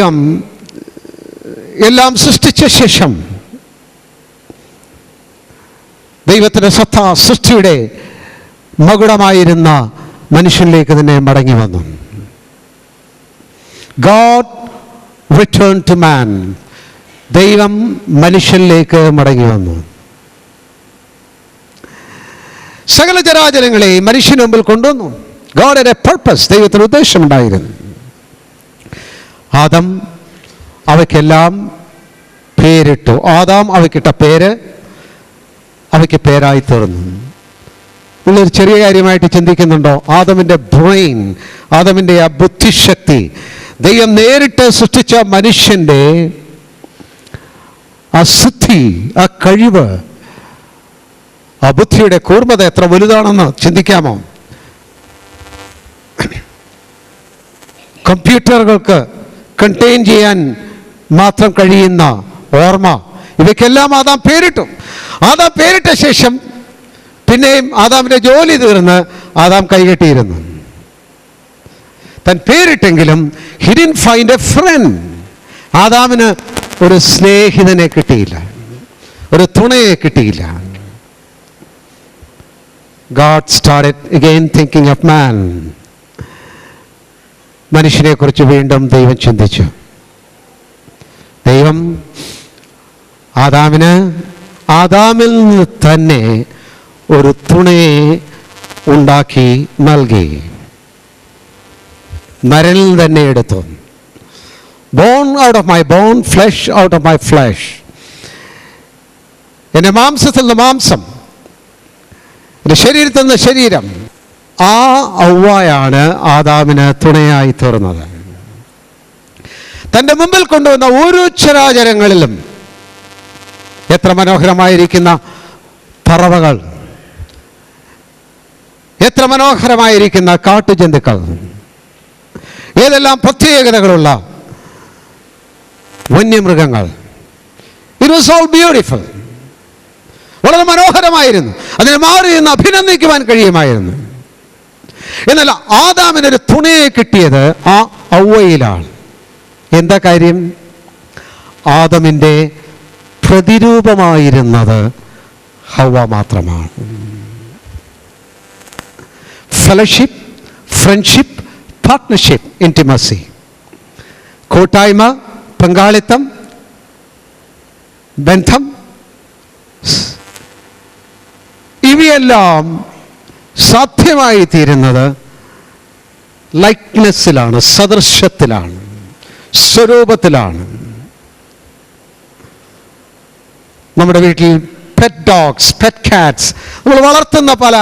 ദൈവം എല്ലാം സൃഷ്ടിച്ച ശേഷം ദൈവത്തിൻ്റെ സത്ത സൃഷ്ടിയുടെ മകുടമായിരുന്ന മനുഷ്യനിലേക്ക് തന്നെ മടങ്ങി വന്നു. God returned to man. ദൈവം മനുഷ്യനിലേക്ക് മടങ്ങി വന്നു. സകല ചരാചരങ്ങളെ മനുഷ്യന് മുമ്പിൽ കൊണ്ടുവന്നു. God had a purpose. ദൈവത്തിന് ഉദ്ദേശമുണ്ടായിരുന്നു. ആദം അവയ്ക്കെല്ലാം പേരിട്ടു. ആദാം അവയ്ക്കിട്ട പേര് അവയ്ക്ക് പേരായി തീർന്നു. നിങ്ങളൊരു ചെറിയ കാര്യമായിട്ട് ചിന്തിക്കുന്നുണ്ടോ? ആദമിൻ്റെ ബ്രെയിൻ, ആദമിൻ്റെ ആ ബുദ്ധിശക്തി, ദൈവം നേരിട്ട് സൃഷ്ടിച്ച മനുഷ്യൻ്റെ ആ സിദ്ധി, ആ കഴിവ്, ആ ബുദ്ധിയുടെ കൂർമ്മത എത്ര വലുതാണെന്ന് ചിന്തിക്കാമോ? കമ്പ്യൂട്ടറുകൾക്ക് കണ്ടെയ്ൻ ചെയ്യാൻ മാത്രം കഴിയുന്ന ഓർമ്മ, ഇവയ്ക്കെല്ലാം ആദാം പേരിട്ടു. ആദാം പേരിട്ട ശേഷം പിന്നെയും ആദാമിൻ്റെ ജോലി തീർന്ന് ആദാം കൈകെട്ടിയിരുന്നു. താൻ പേരിട്ടെങ്കിലും he didn't find a friend. ആദാമിന് ഒരു സ്നേഹിതനെ കിട്ടിയില്ല, ഒരു തുണയെ കിട്ടിയില്ല. God started again thinking of man. മനുഷ്യനെ കുറിച്ച് വീണ്ടും ദൈവം ചിന്തിച്ചു. ദൈവം ആദാമിൽ നിന്ന് തന്നെ ഒരു തുണയെ ഉണ്ടാക്കി നൽകി. നരനിൽ തന്നെ എടുത്തു. Bone out of my bone, flesh out of my flesh. എൻ്റെ മാംസത്തിൽ നിന്ന് മാംസം, എൻ്റെ ശരീരത്തിൽ നിന്ന് ശരീരം. ആ ഔവ്വയാണ് ആദാമിന് തുണയായി തീർന്നത്. തൻ്റെ മുമ്പിൽ കൊണ്ടുവന്ന ഓരോ ചരാചരങ്ങളിലും എത്ര മനോഹരമായിരിക്കുന്ന പറവകൾ, എത്ര മനോഹരമായിരിക്കുന്ന കാട്ടുജന്തുക്കൾ, ഏതെല്ലാം പ്രത്യേകതകളുള്ള വന്യമൃഗങ്ങൾ. It was all beautiful. വളരെ മനോഹരമായിരുന്നു. അതിനെ മാറി നിന്ന് അഭിനന്ദിക്കുവാൻ കഴിയുമായിരുന്നു. എന്നാൽ ആദാമിനൊരു തുണയെ കിട്ടിയത് ആ ഔവ്വയിലാണ്. എന്താ കാര്യം? ആദമിൻ്റെ പ്രതിരൂപമായിരുന്നത് ഹവ്വ മാത്രമാണ്. ഫെലോഷിപ്പ്, ഫ്രണ്ട്ഷിപ്പ്, പാർട്ട്ണർഷിപ്പ്, ഇൻറ്റിമസി, കൂട്ടായ്മ, പങ്കാളിത്തം, ബന്ധം, ഇവയെല്ലാം സാധ്യമായി തീരുന്നത് ലൈക്നെസ്സിലാണ്, സദൃശ്യത്തിലാണ്, സ്വരൂപത്തിലാണ്. നമ്മുടെ വീട്ടിൽ പെറ്റ് ഡോഗ്സ്, പെറ്റ് കാറ്റ്സ്, നമ്മൾ വളർത്തുന്ന പല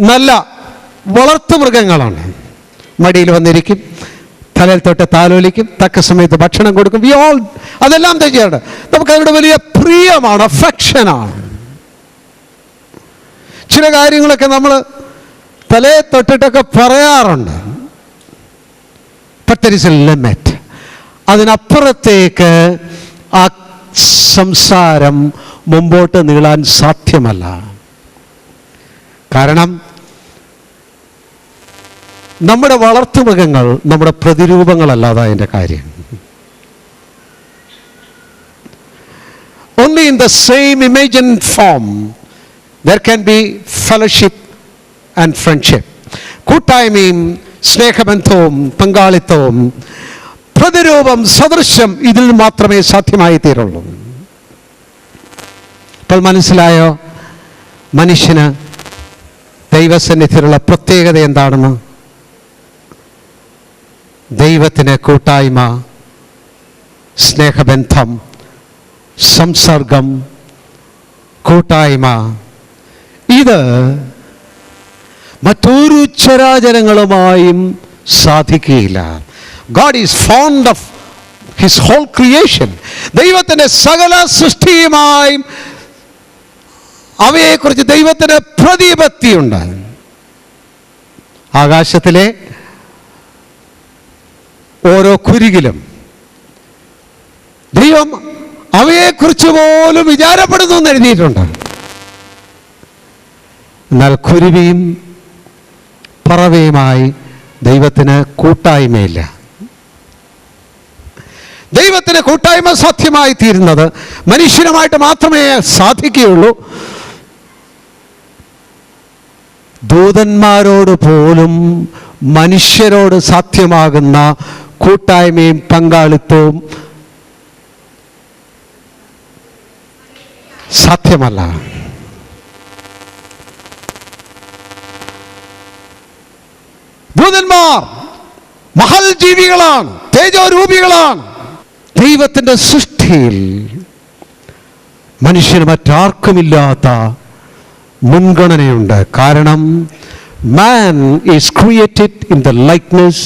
നല്ല വളർത്തുമൃഗങ്ങളാണ്. മടിയിൽ വന്നിരിക്കും, തലയിൽ തൊട്ട് താലോലിക്കും, തക്ക സമയത്ത് ഭക്ഷണം കൊടുക്കും. അതെല്ലാം ചെയ്യാറുണ്ട്. നമുക്കതിനോട് വലിയ പ്രിയമാണ്, അഫെക്ഷനാണ്. ചില കാര്യങ്ങളൊക്കെ നമ്മൾ തലയെ തൊട്ടിട്ടൊക്കെ പറയാറുണ്ട്. But there is a limit. അതിനപ്പുറത്തേക്ക് ആ സംസാരം മുമ്പോട്ട് നീളാൻ സാധ്യമല്ല. കാരണം നമ്മുടെ വളർത്തുമൃഗങ്ങൾ നമ്മുടെ പ്രതിരൂപങ്ങളല്ലാതെ അതിൻ്റെ കാര്യം. Only in the same image and form there can be fellowship and friendship. കൂട്ടായ്മയും സ്നേഹബന്ധവും പങ്കാളിത്തവും പ്രതിരൂപം, സദൃശ്യം ഇതിൽ മാത്രമേ സാധ്യമായി തീരുള്ളൂ. ഇപ്പോൾ മനസ്സിലായോ മനുഷ്യന് ദൈവസന്നിധിയിലുള്ള പ്രത്യേകത എന്താണെന്ന്? ദൈവത്തിന് കൂട്ടായ്മ, സ്നേഹബന്ധം, സംസർഗം, കൂട്ടായ്മ, ഇത് മറ്റൊരു ചരാചരങ്ങളുമായും സാധിക്കുകയില്ല. God is fond of his whole creation. ദൈവത്തിൻ്റെ സകല സൃഷ്ടിയുമായും അവയെക്കുറിച്ച് ദൈവത്തിന് പ്രതിപത്തിയുണ്ട്. ആകാശത്തിലെ ഓരോ കുരുകിലും ദൈവം അവയെക്കുറിച്ച് പോലും വിചാരപ്പെടുന്നു എന്ന് എഴുതിയിട്ടുണ്ട്. എന്നാൽ കുരുവിയും പറവയുമായി ദൈവത്തിന് കൂട്ടായ്മയില്ല. ദൈവത്തിന് കൂട്ടായ്മ സാധ്യമായി തീരുന്നത് മനുഷ്യനുമായിട്ട് മാത്രമേ സാധിക്കുകയുള്ളൂ. ദൂതന്മാരോട് പോലും മനുഷ്യരോട് സാധ്യമാകുന്ന കൂട്ടായ്മയും പങ്കാളിത്തവും സാധ്യമല്ല. ദൂതന്മാർ മഹൽ ജീവികളാണ്, തേജോരൂപികളാണ്. ദൈവത്തിൻ്റെ സൃഷ്ടിയിൽ മനുഷ്യന് മറ്റാർക്കുമില്ലാത്ത മുൻഗണനയുണ്ട്. കാരണം man is created in the likeness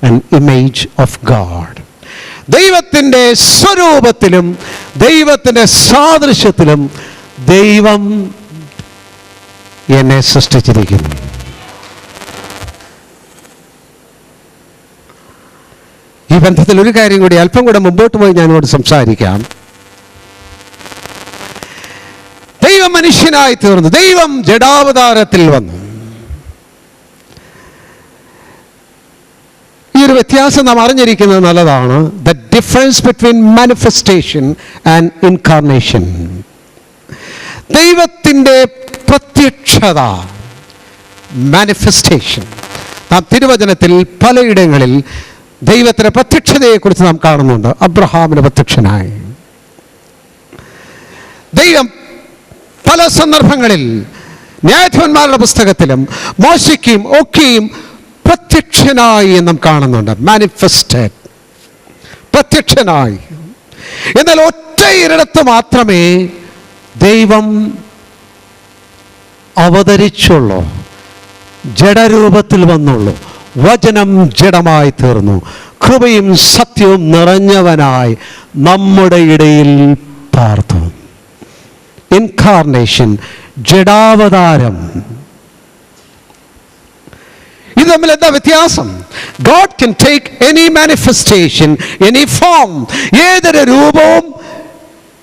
and image of God. ദൈവത്തിൻ്റെ സ്വരൂപത്തിലും ദൈവത്തിൻ്റെ സാദൃശ്യത്തിലും ദൈവം എന്നെ സൃഷ്ടിച്ചിരിക്കുന്നു. ഈ ബന്ധത്തിൽ ഒരു കാര്യം കൂടി അല്പം കൂടെ മുമ്പോട്ട് പോയി ഞാനോട് സംസാരിക്കാം. ദൈവം മനുഷ്യനായി തീർന്നു, ദൈവം ജഡാവതാരത്തിൽ വന്നു. ഈ ഒരു വ്യത്യാസം നാം അറിഞ്ഞിരിക്കുന്നത് നല്ലതാണ്. The difference between manifestation and incarnation. ദൈവത്തിൻ്റെ പ്രത്യക്ഷത, മാനിഫെസ്റ്റേഷൻ. നാം തിരുവചനത്തിൽ പലയിടങ്ങളിൽ ദൈവത്തിൻ്റെ പ്രത്യക്ഷതയെക്കുറിച്ച് നാം കാണുന്നുണ്ട്. അബ്രഹാമിന് പ്രത്യക്ഷനായി ദൈവം പല സന്ദർഭങ്ങളിൽ ന്യായാധിപന്മാരുടെ പുസ്തകത്തിലും മോശയ്ക്കും ഒക്കെയും പ്രത്യക്ഷനായി എന്നും കാണുന്നുണ്ട്. മാനിഫെസ്റ്റഡ്, പ്രത്യക്ഷനായി. എന്നാൽ ഒറ്റയിടത്ത് മാത്രമേ ദൈവം അവതരിച്ചുള്ളൂ, ജഡരൂപത്തിൽ വന്നുള്ളൂ. വചനം ജഡമായി തീർന്നു, കൃപയും സത്യവും നിറഞ്ഞവനായി നമ്മുടെ ഇടയിൽ പാർത്തു. ഇൻകാർണേഷൻ, ജഡാവതാരം. ഇത് തമ്മിൽ എന്താ വ്യത്യാസം? God can take any manifestation, any form. ഏതൊരു രൂപവും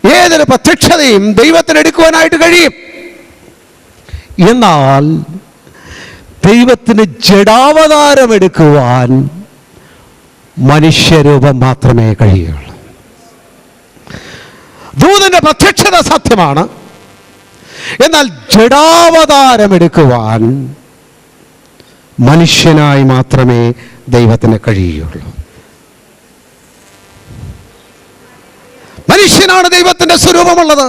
ഏതൊരു പ്രത്യക്ഷതയും ദൈവത്തിന് എടുക്കുവാനായിട്ട് കഴിയും. എന്നാൽ ദൈവത്തിന് ജഡാവതാരം എടുക്കുവാൻ മനുഷ്യരൂപം മാത്രമേ കഴിയുള്ളൂ. ദൂതന്റെ പ്രത്യക്ഷത സാധ്യമാണ്, എന്നാൽ ജഡാവതാരം എടുക്കുവാൻ മനുഷ്യനായി മാത്രമേ ദൈവത്തിന് കഴിയുള്ളൂ. മനുഷ്യനാണ് ദൈവത്തിൻ്റെ സ്വരൂപമുള്ളത്,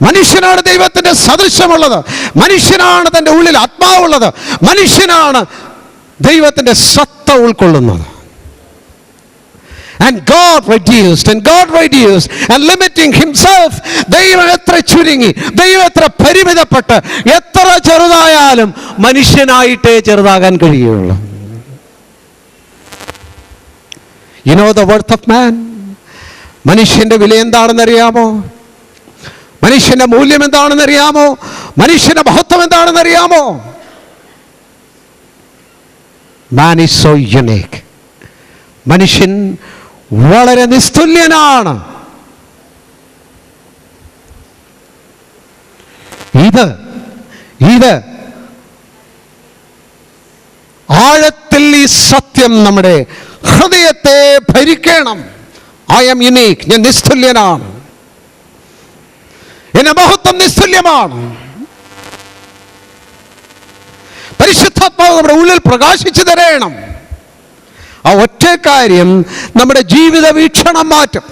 മനുഷ്യനാണ് ദൈവത്തിൻ്റെ സദൃശ്യമുള്ളത്, മനുഷ്യനാണ് തൻ്റെ ഉള്ളിൽ ആത്മാവുള്ളത്, മനുഷ്യനാണ് ദൈവത്തിൻ്റെ സത്ത ഉൾക്കൊള്ളുന്നത്. And God reduced and limiting himself. ദൈവം എത്ര ചുരുങ്ങി, ദൈവം എത്ര പരിമിതപ്പെട്ട്, എത്ര ചെറുതായാലും മനുഷ്യനായിട്ടേ ചെറുതാകാൻ കഴിയുള്ളൂ. You know the worth of man? മനുഷ്യന്റെ വില എന്താണെന്നറിയാമോ? മനുഷ്യന്റെ മൂല്യം എന്താണെന്നറിയാമോ? മനുഷ്യന്റെ മഹത്വം എന്താണെന്നറിയാമോ? Man is so unique. മനുഷ്യൻ വളരെ നിസ്തുല്യനാണ്. ഇത് ആഴത്തിൽ ഈ സത്യം നമ്മുടെ ഹൃദയത്തെ ഭരിക്കണം. I am unique. ഞാൻ നിസ്തുല്യനാണ്. എന്റെ മഹത്വം നിസ്തുല്യമാണ്. പരിശുദ്ധാത്മാവ് നമ്മുടെ ഉള്ളിൽ പ്രകാശിച്ചു തരണം. ആ ഒറ്റ കാര്യം നമ്മുടെ ജീവിത വീക്ഷണം മാറ്റും.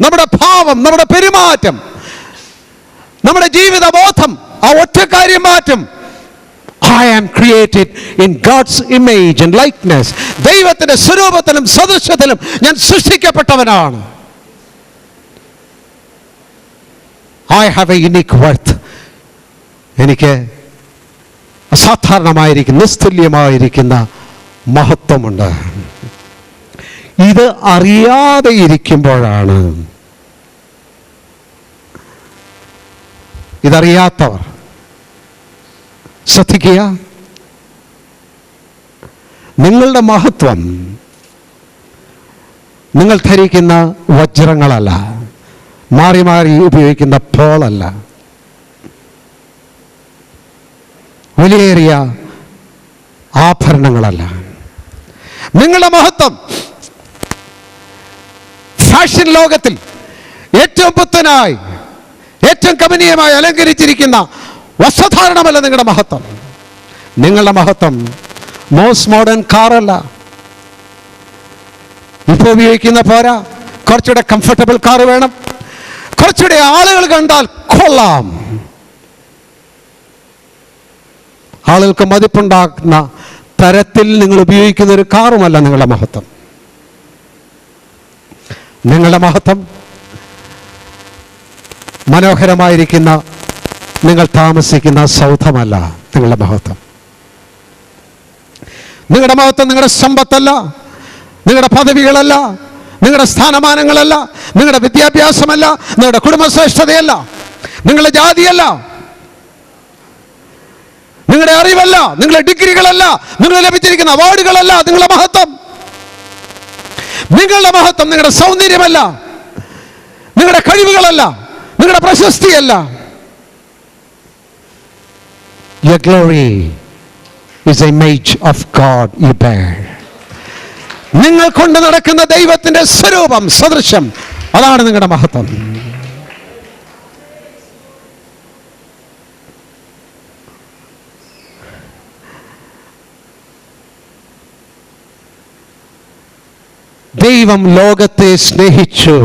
നമ്മുടെ ഭാവം, നമ്മുടെ പെരുമാറ്റം, നമ്മുടെ ജീവിതബോധം ആ ഒറ്റ കാര്യം മാറ്റും. I am created in God's image and likeness. ദൈവത്തിന്റെ സ്വരൂപത്തിലും സദൃശ്യത്തിലും ഞാൻ സൃഷ്ടിക്കപ്പെട്ടവനാണ്. I have a unique worth. എനിക്ക് അസാധാരണമായിരിക്കുന്ന, നിസ്തുല്യമായിരിക്കുന്ന മഹത്വമുണ്ട്. ഇത് അറിയാതെ ഇരിക്കുമ്പോഴാണ്, ഇതറിയാത്തവർ ശ്രദ്ധിക്കുക, നിങ്ങളുടെ മഹത്വം നിങ്ങൾ ധരിക്കുന്ന വജ്രങ്ങളല്ല, മാറി മാറി ഉപയോഗിക്കുന്ന പോളല്ല, വിലയേറിയ ആഭരണങ്ങളല്ല. നിങ്ങളുടെ മഹത്വം ഫാഷൻ ലോകത്തിൽ ഏറ്റവും പുത്തനായി, ഏറ്റവും കമനീയമായി അലങ്കരിച്ചിരിക്കുന്ന വസ്ത്രധാരണമല്ല നിങ്ങളുടെ മഹത്വം. നിങ്ങളുടെ മഹത്വം മോസ്റ്റ് മോഡേൺ കാറല്ല. ഇപ്പോൾ ഉപയോഗിക്കുന്ന പോരാ, കുറച്ചുകൂടെ കംഫർട്ടബിൾ കാർ വേണം. കുറച്ചുകൂടെ ആളുകൾ കണ്ടാൽ കൊള്ളാം, ആളുകൾക്ക് മതിപ്പുണ്ടാക്കുന്ന തരത്തിൽ നിങ്ങൾ ഉപയോഗിക്കുന്ന ഒരു കാറുമല്ല നിങ്ങളുടെ മഹത്വം. നിങ്ങളുടെ മഹത്വം മനോഹരമായിരിക്കുന്ന നിങ്ങൾ താമസിക്കുന്ന സൗധമല്ല നിങ്ങളുടെ മഹത്വം. നിങ്ങളുടെ മഹത്വം നിങ്ങളുടെ സമ്പത്തല്ല, നിങ്ങളുടെ പദവികളല്ല, നിങ്ങളുടെ സ്ഥാനമാനങ്ങളല്ല, നിങ്ങളുടെ വിദ്യാഭ്യാസമല്ല, നിങ്ങളുടെ കുടുംബശ്രേഷ്ഠതയല്ല, നിങ്ങളുടെ ജാതിയല്ല, നിങ്ങളുടെ അറിവല്ല, നിങ്ങളുടെ ഡിഗ്രികളല്ല, നിങ്ങൾ ലഭിച്ചിരിക്കുന്ന അവാർഡുകളല്ല നിങ്ങളുടെ മഹത്വം. നിങ്ങളുടെ മഹത്വം നിങ്ങളുടെ സൗന്ദര്യമല്ല, നിങ്ങളുടെ കഴിവുകളല്ല, നിങ്ങളുടെ പ്രശസ്തിയല്ല. Your glory is the image of God you bear. നിങ്ങൾ കൊണ്ട് നടക്കുന്ന ദൈവത്തിന്റെ സ്വരൂപം, സദൃശ്യം, അതാണ് നിങ്ങളുടെ മഹത്വം. ദൈവം ലോകത്തെ സ്നേഹിച്ചു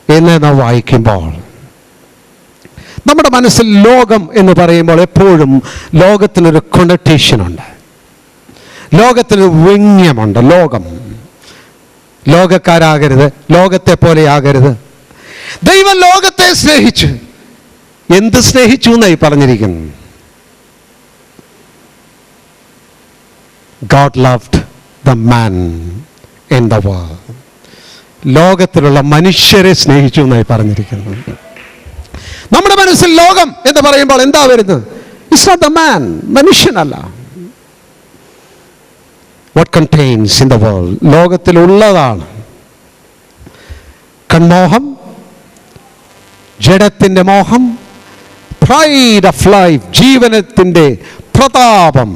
എന്ന് നാം വായിക്കുമ്പോൾ നമ്മുടെ മനസ്സിൽ ലോകം എന്ന് പറയുമ്പോൾ എപ്പോഴും ലോകത്തിനൊരു കൊണറ്റേഷനുണ്ട്, ലോകത്തിനൊരു വ്യംഗ്യമുണ്ട്. ലോകം, ലോകക്കാരാകരുത്, ലോകത്തെ പോലെ ആകരുത്. ദൈവം ലോകത്തെ സ്നേഹിച്ചു. എന്ത് സ്നേഹിച്ചു എന്നായി പറഞ്ഞിരിക്കുന്നു? God loved the man in the world. ലോകത്തിലുള്ള മനുഷ്യരെ സ്നേഹിച്ചു എന്നായി പറഞ്ഞിരിക്കുന്നു. നമ്മുടെ മനസ്സിൽ ലോകം എന്ന് പറയുമ്പോൾ എന്താ വരുന്നത്? ഇറ്റ്സ് നോട്ട് ദ മാൻ, മനുഷ്യനല്ല. What contains in the world, ലോകത്തിലുള്ളതാണ് കൺമോഹം, ജഡത്തിന്റെ മോഹം, പ്രൈഡ് ഓഫ് ലൈഫ്, ജീവനത്തിന്റെ പ്രതാപം.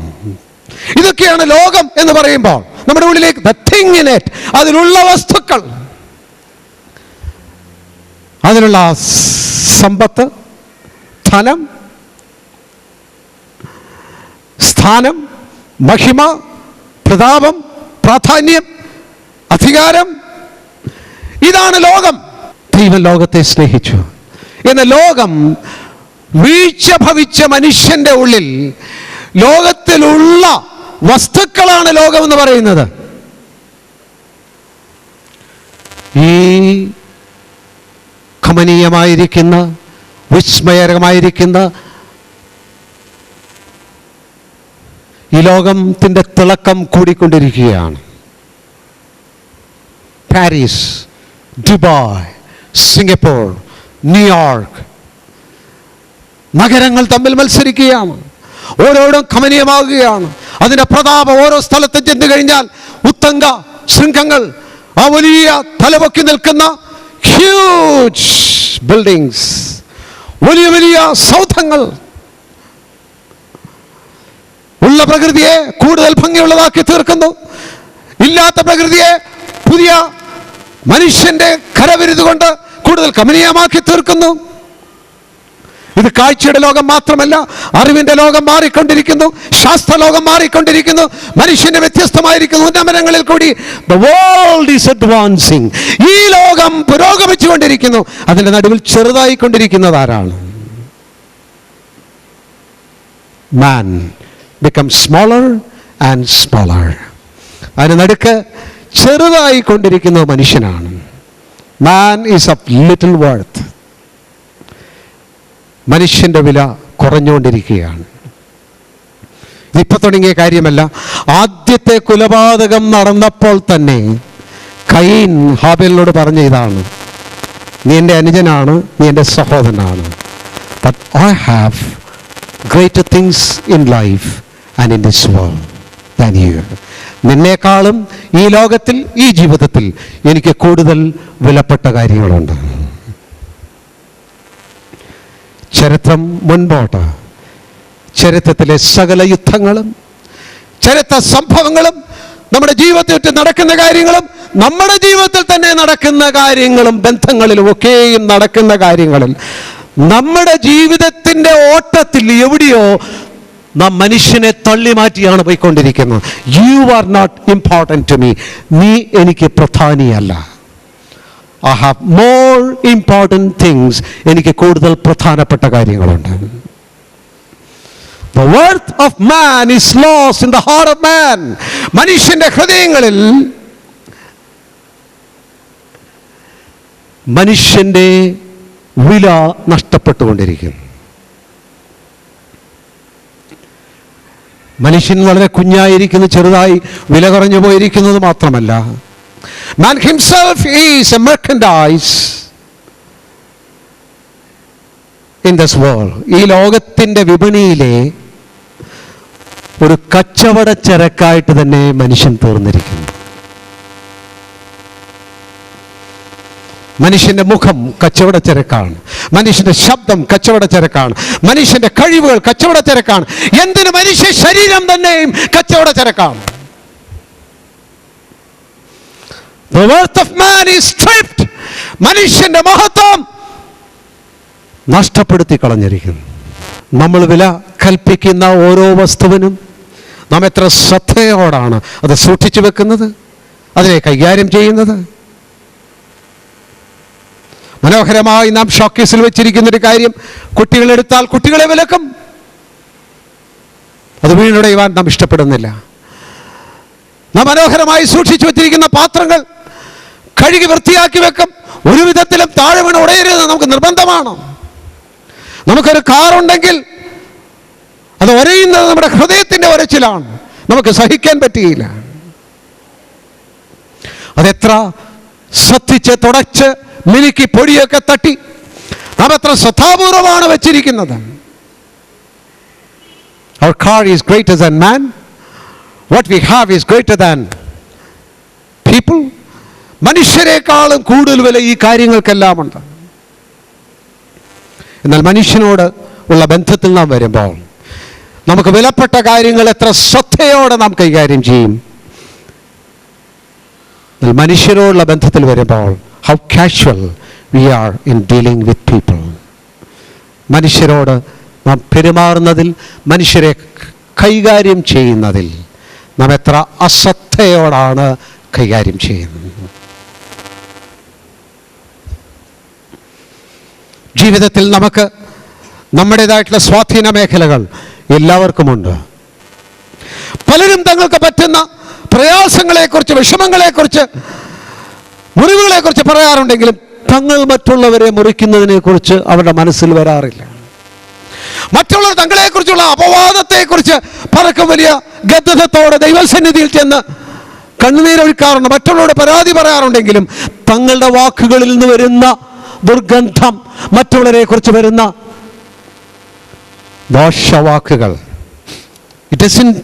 ഇതൊക്കെയാണ് ലോകം എന്ന് പറയുമ്പോൾ നമ്മുടെ ഉള്ളിലേക്ക് the thing in it, അതിലുള്ള വസ്തുക്കൾ, അതിലുള്ള സമ്പത്ത്, ധനം, സ്ഥാനം, മഹിമ, പ്രതാപം, പ്രാധാന്യം, അധികാരം, ഇതാണ് ലോകം. ദൈവം ലോകത്തെ സ്നേഹിച്ചു. എന്നാൽ ലോകം വീഴ്ച ഭവിച്ച മനുഷ്യന്റെ ഉള്ളിൽ ലോകത്തിലുള്ള വസ്തുക്കളാണ് ലോകം എന്ന് പറയുന്നത്. ഈ കമനീയമായിരിക്കുന്ന, വിസ്മയകരമായിരിക്കുന്ന ഈ ലോകത്തിൻ്റെ തിളക്കം കൂടിക്കൊണ്ടിരിക്കുകയാണ്. പാരീസ്, ദുബായ്, സിംഗപ്പൂർ, ന്യൂയോർക്ക്, നഗരങ്ങൾ തമ്മിൽ മത്സരിക്കുകയാണ്. ഓരോടും കമനീയമാകുകയാണ്. അതിൻ്റെ പ്രതാപം ഓരോ സ്ഥലത്ത് ചെന്ന് കഴിഞ്ഞാൽ ഉത്തങ്ക ശൃംഖങ്ങൾ, ആ വലിയ തലപൊക്കി നിൽക്കുന്ന ഹ്യൂജ് ബിൽഡിങ്സ്, വലിയ വലിയ സൗധങ്ങൾ ഉള്ള പ്രകൃതിയെ കൂടുതൽ ഭംഗിയുള്ളതാക്കി തീർക്കുന്നു. ഇല്ലാത്ത പ്രകൃതിയെ പുതിയ മനുഷ്യന്റെ കരവിരുതുകൊണ്ട് കൂടുതൽ കമനീയമാക്കി തീർക്കുന്നു. ഇത് കാഴ്ചയുടെ ലോകം മാത്രമല്ല, അറിവിന്റെ ലോകം മാറിക്കൊണ്ടിരിക്കുന്നു, ശാസ്ത്രലോകം മാറിക്കൊണ്ടിരിക്കുന്നു, മനുഷ്യന്റെ വ്യത്യസ്തമായിരിക്കുന്ന ഉന്നമനങ്ങളിൽ കൂടി the world is advancing. ഈ ലോകം പുരോഗമിച്ചു കൊണ്ടിരിക്കുന്നു. അതിന്റെ നടുവിൽ ചെറുതായിക്കൊണ്ടിരിക്കുന്നത് ആരാണ്? Man becomes smaller and smaller. അതിന് നടുക്ക് ചെറുതായിക്കൊണ്ടിരിക്കുന്നത് മനുഷ്യനാണ്. Man is of little worth. മനുഷ്യന്റെ വില കുറഞ്ഞുകൊണ്ടിരിക്കുകയാണ്. ഇതിപ്പോൾ തുടങ്ങിയ കാര്യമല്ല. ആദ്യത്തെ കൊലപാതകം നടന്നപ്പോൾ തന്നെ കയീൻ ഹാബേലിനോട് പറഞ്ഞ ഇതാണ്: നീ എൻ്റെ അനുജനാണ്, നീ എൻ്റെ സഹോദരനാണ്. But I have greater things in life and in this world than you. നിന്നേക്കാളും ഈ ലോകത്തിൽ, ഈ ജീവിതത്തിൽ എനിക്ക് കൂടുതൽ വിലപ്പെട്ട കാര്യങ്ങളുണ്ട്. ചരിത്രം മുൻപോട്ട്, ചരിത്രത്തിലെ സകല യുദ്ധങ്ങളും, ചരിത്ര സംഭവങ്ങളും, നമ്മുടെ ജീവിതത്തിൽ നടക്കുന്ന കാര്യങ്ങളും നമ്മുടെ ജീവിതത്തിൽ തന്നെ നടക്കുന്ന കാര്യങ്ങളും ബന്ധങ്ങളിലും ഒക്കെയും നടക്കുന്ന കാര്യങ്ങളിൽ നമ്മുടെ ജീവിതത്തിൻ്റെ ഓട്ടത്തിൽ എവിടെയോ നാം മനുഷ്യനെ തള്ളി മാറ്റിയാണ് പോയിക്കൊണ്ടിരിക്കുന്നത്. You are not important to me. നീ എനിക്ക് പ്രധാനിയല്ല. I have more important things. എനിക്ക് കൂടുതൽ പ്രധാനപ്പെട്ട കാര്യങ്ങളുണ്ട്. The worth of man is lost in the heart of man. മനുഷ്യന്റെ ഹൃദയങ്ങളിൽ മനുഷ്യന്റെ വില നഷ്ടപ്പെട്ടുകൊണ്ടിരിക്കുന്നു. മനുഷ്യൻ വളരെ കുഞ്ഞായിരിക്കുന്നു, ചെറുതായി വില കുറഞ്ഞു പോയിരിക്കുന്നത് മാത്രമല്ല, man himself is a merchandise in this world. ഈ ലോകത്തിൻ്റെ വിപണിയിലെ ഒരു കച്ചവടച്ചരക്കായിട്ട് തന്നെ മനുഷ്യൻ തീർന്നിരിക്കുന്നു. മനുഷ്യന്റെ മുഖം കച്ചവടച്ചരക്കാണ്, മനുഷ്യന്റെ ശബ്ദം കച്ചവടച്ചരക്കാണ്, മനുഷ്യന്റെ കഴിവുകൾ കച്ചവടച്ചരക്കാണ്, എന്തിന് മനുഷ്യ ശരീരം തന്നെയും കച്ചവടച്ചരക്കാണ്. The worth of man is stripped. മനുഷ്യന്റെ മഹത്വം നഷ്ടപ്പെടുത്തി കളഞ്ഞിരിക്കുന്നു. നമ്മൾ വില കൽപ്പിക്കുന്ന ഓരോ വസ്തുവിനും നാം എത്ര ശ്രദ്ധയോടാണ് അത് സൂക്ഷിച്ചു വെക്കുന്നത്, അതിനെ കൈകാര്യം ചെയ്യുന്നത്. മനോഹരമായി നാം ഷോക്കേസിൽ വെച്ചിരിക്കുന്നൊരു കാര്യം, കുട്ടികളെടുത്താൽ കുട്ടികളെ വിലക്കും. അത് വീണുടയുവാൻ നാം ഇഷ്ടപ്പെടുന്നില്ല. നാം മനോഹരമായി സൂക്ഷിച്ചു വെച്ചിരിക്കുന്ന പാത്രങ്ങൾ കഴുകി വൃത്തിയാക്കി വെക്കും. ഒരു വിധത്തിലും താഴെ വീണ് ഉടയരുത്, നമുക്ക് നിർബന്ധമാണ്. നമുക്കൊരു കാറുണ്ടെങ്കിൽ അത് ഒരയുന്നത് നമ്മുടെ ഹൃദയത്തിൻ്റെ ഒരച്ചിലാണ്, നമുക്ക് സഹിക്കാൻ പറ്റുകയില്ല. അതെത്ര ശ്രദ്ധിച്ച് തുടച്ച് മിനുക്കി പൊടിയൊക്കെ തട്ടി നാം എത്ര ശ്രദ്ധാപൂർവമാണ് വെച്ചിരിക്കുന്നത്. Our car is greater than man. What we have is greater than people. മനുഷ്യരെക്കാളും കൂടുതൽ വില ഈ കാര്യങ്ങൾക്കെല്ലാം ഉണ്ട്. എന്നാൽ മനുഷ്യനോട് ഉള്ള ബന്ധത്തിൽ നാം വരുമ്പോൾ നമുക്ക് വിലപ്പെട്ട കാര്യങ്ങൾ എത്ര ശ്രദ്ധയോടെ നാം കൈകാര്യം ചെയ്യും. എന്നാൽ മനുഷ്യരോടുള്ള ബന്ധത്തിൽ വരുമ്പോൾ how casual we are in dealing with people. മനുഷ്യരോട് നാം പെരുമാറുന്നതിൽ, മനുഷ്യരെ കൈകാര്യം ചെയ്യുന്നതിൽ നാം എത്ര അശ്രദ്ധയോടാണ് കൈകാര്യം ചെയ്യുന്നത്. ജീവിതത്തിൽ നമുക്ക് നമ്മുടേതായിട്ടുള്ള സ്വാധീന മേഖലകൾ എല്ലാവർക്കുമുണ്ട്. പലരും തങ്ങൾക്ക് പറ്റുന്ന പ്രയാസങ്ങളെക്കുറിച്ച്, വിഷമങ്ങളെക്കുറിച്ച്, മുറിവുകളെക്കുറിച്ച് പറയാറുണ്ടെങ്കിലും തങ്ങൾ മറ്റുള്ളവരെ മുറിക്കുന്നതിനെക്കുറിച്ച് അവരുടെ മനസ്സിൽ വരാറില്ല. മറ്റുള്ളവർ തങ്ങളെക്കുറിച്ചുള്ള അപവാദത്തെക്കുറിച്ച് പറക്കും വലിയ ഗദ്ഗതത്തോടെ ദൈവസന്നിധിയിൽ ചെന്ന് കണ്ണുനീരൊഴുക്കാറുണ്ട്, മറ്റുള്ളവരോട് പരാതി പറയാറുണ്ടെങ്കിലും തങ്ങളുടെ വാക്കുകളിൽ നിന്ന് വരുന്ന ദുർഗന്ധം, മറ്റുള്ളവരെ കുറിച്ച് വരുന്ന ദോഷവാക്കുകൾ, ഇറ്റ് ഡസൻറ്റ്